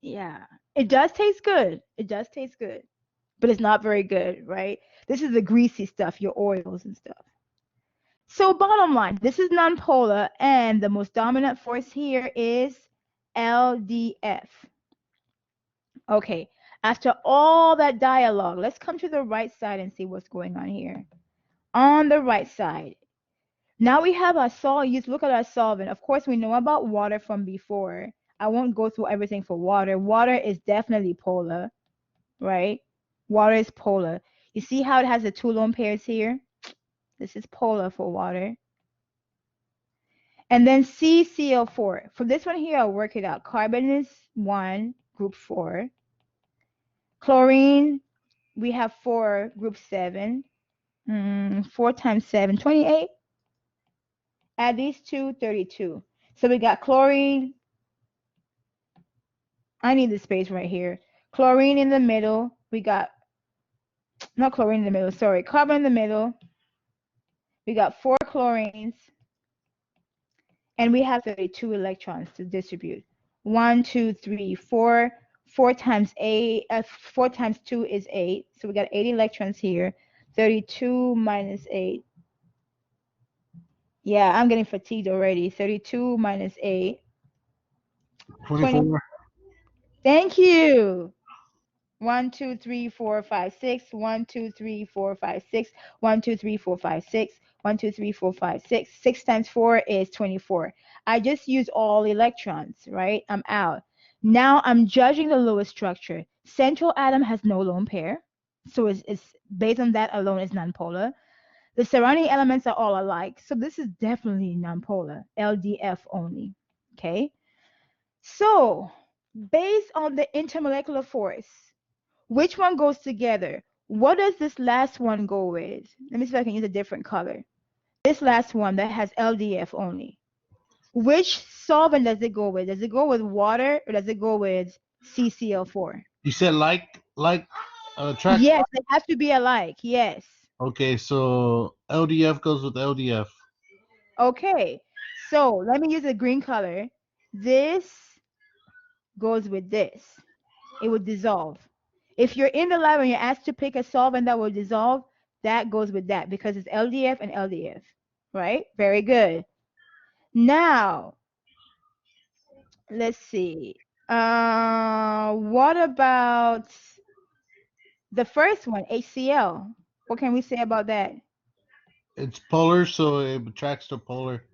Yeah, it does taste good. It does taste good, but it's not very good, right? This is the greasy stuff, your oils and stuff. So, bottom line, this is nonpolar, and the most dominant force here is LDF. Okay, after all that dialogue, let's come to the right side and see what's going on here. On the right side, now we have our solute. Look at our solvent. Of course, we know about water from before. I won't go through everything for water. Water is definitely polar, right? Water is polar. You see how it has the two lone pairs here? This is polar for water. And then CCl4. For this one here, I'll work it out. Carbon is 1, group 4. Chlorine, we have 4, group 7. 4 times 7, 28. Add these two, 32. So we got chlorine. I need the space right here. Chlorine in the middle. We got, not chlorine in the middle, sorry. Carbon in the middle. We got 4 chlorines. And we have 32 electrons to distribute. 1, 2, 3, 4. 4 times 8, 4 times 2 is 8. So we got 8 electrons here. 32 minus 8. Yeah, I'm getting fatigued already. 32 minus 8. 24. Thank you. 1, 2, 3, 4, 5, 6. 1, 2, 3, 4, 5, 6. 1, 2, 3, 4, 5, 6. 1, 2, 3, 4, 5, 6. 6 times 4 is 24. I just used all electrons, right? I'm out. Now I'm judging the lowest structure. Central atom has no lone pair. So it's based on that alone, it's nonpolar. The surrounding elements are all alike. So this is definitely nonpolar. LDF only. Okay. So based on the intermolecular force, which one goes together? What does this last one go with? Let me see if I can use a different color. This last one that has LDF only. Which solvent does it go with? Does it go with water or does it go with CCl4? You said tracks. Yes, they have to be alike. Yes. Okay, so LDF goes with LDF. Okay. So let me use a green color. This goes with this. It will dissolve. If you're in the lab and you're asked to pick a solvent that will dissolve, that goes with that because it's LDF and LDF, right? Very good. Now, let's see. What about the first one, HCl? What can we say about that? It's polar, so it attracts the polar.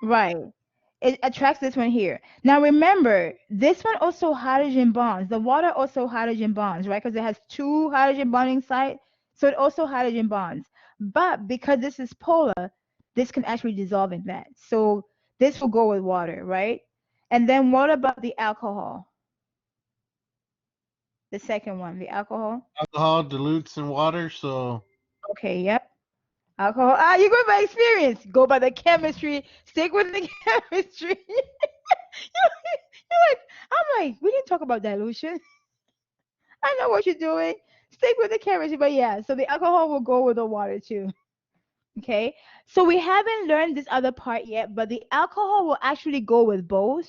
Right. It attracts this one here. Now remember, this one also hydrogen bonds. The water also hydrogen bonds, right? Because it has 2 hydrogen bonding sites. So it also hydrogen bonds. But because this is polar, this can actually dissolve in that. So this will go with water, right? And then what about the alcohol? The second one, the alcohol. Alcohol dilutes in water, so. Okay, yep. Alcohol. You go by experience. Go by the chemistry. Stick with the chemistry. You're like, I'm like, we didn't talk about dilution. I know what you're doing. Stick with the chemistry, but yeah, so the alcohol will go with the water too. Okay, so we haven't learned this other part yet, but the alcohol will actually go with both.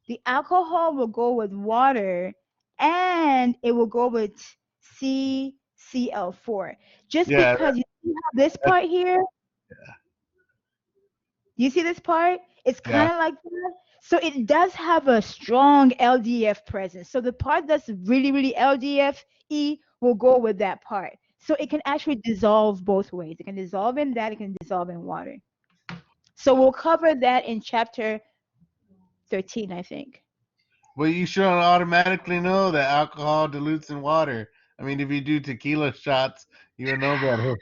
The alcohol will go with water and it will go with CCl4. Just because you see how this part here, you see this part? It's kind of like that. So it does have a strong LDF presence. So the part that's really, really LDF-E will go with that part. So it can actually dissolve both ways. It can dissolve in that, it can dissolve in water. So we'll cover that in chapter 13, I think. Well, you should automatically know that alcohol dilutes in water. I mean, if you do tequila shots, you would know better.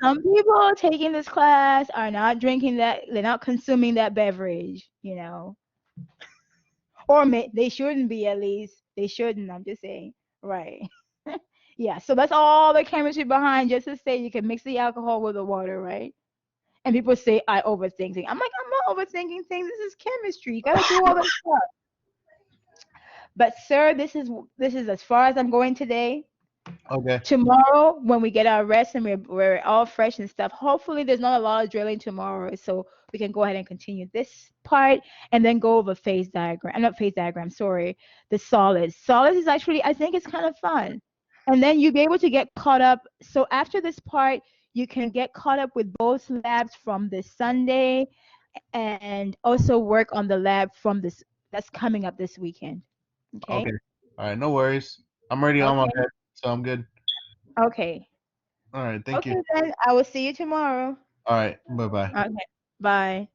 Some people taking this class are not drinking that, they're not consuming that beverage, you know. Or they shouldn't be, at least. They shouldn't, I'm just saying. Right. Yeah, so that's all the chemistry behind just to say you can mix the alcohol with the water, right? And people say I overthink things. I'm like, I'm not overthinking things. This is chemistry. You gotta do all that stuff. But sir, this is as far as I'm going today. Okay. Tomorrow, when we get our rest and we're all fresh and stuff, hopefully there's not a lot of drilling tomorrow, so we can go ahead and continue this part and then go over phase diagram. Not phase diagram, sorry, the solids. Solids is actually, I think it's kind of fun. And then you'll be able to get caught up. So after this part, you can get caught up with both labs from this Sunday and also work on the lab from this that's coming up this weekend. Okay. All right, no worries. I'm already on my head, so I'm good. Okay. All right, thank you. Okay, then I will see you tomorrow. All right, bye-bye. Okay. Bye.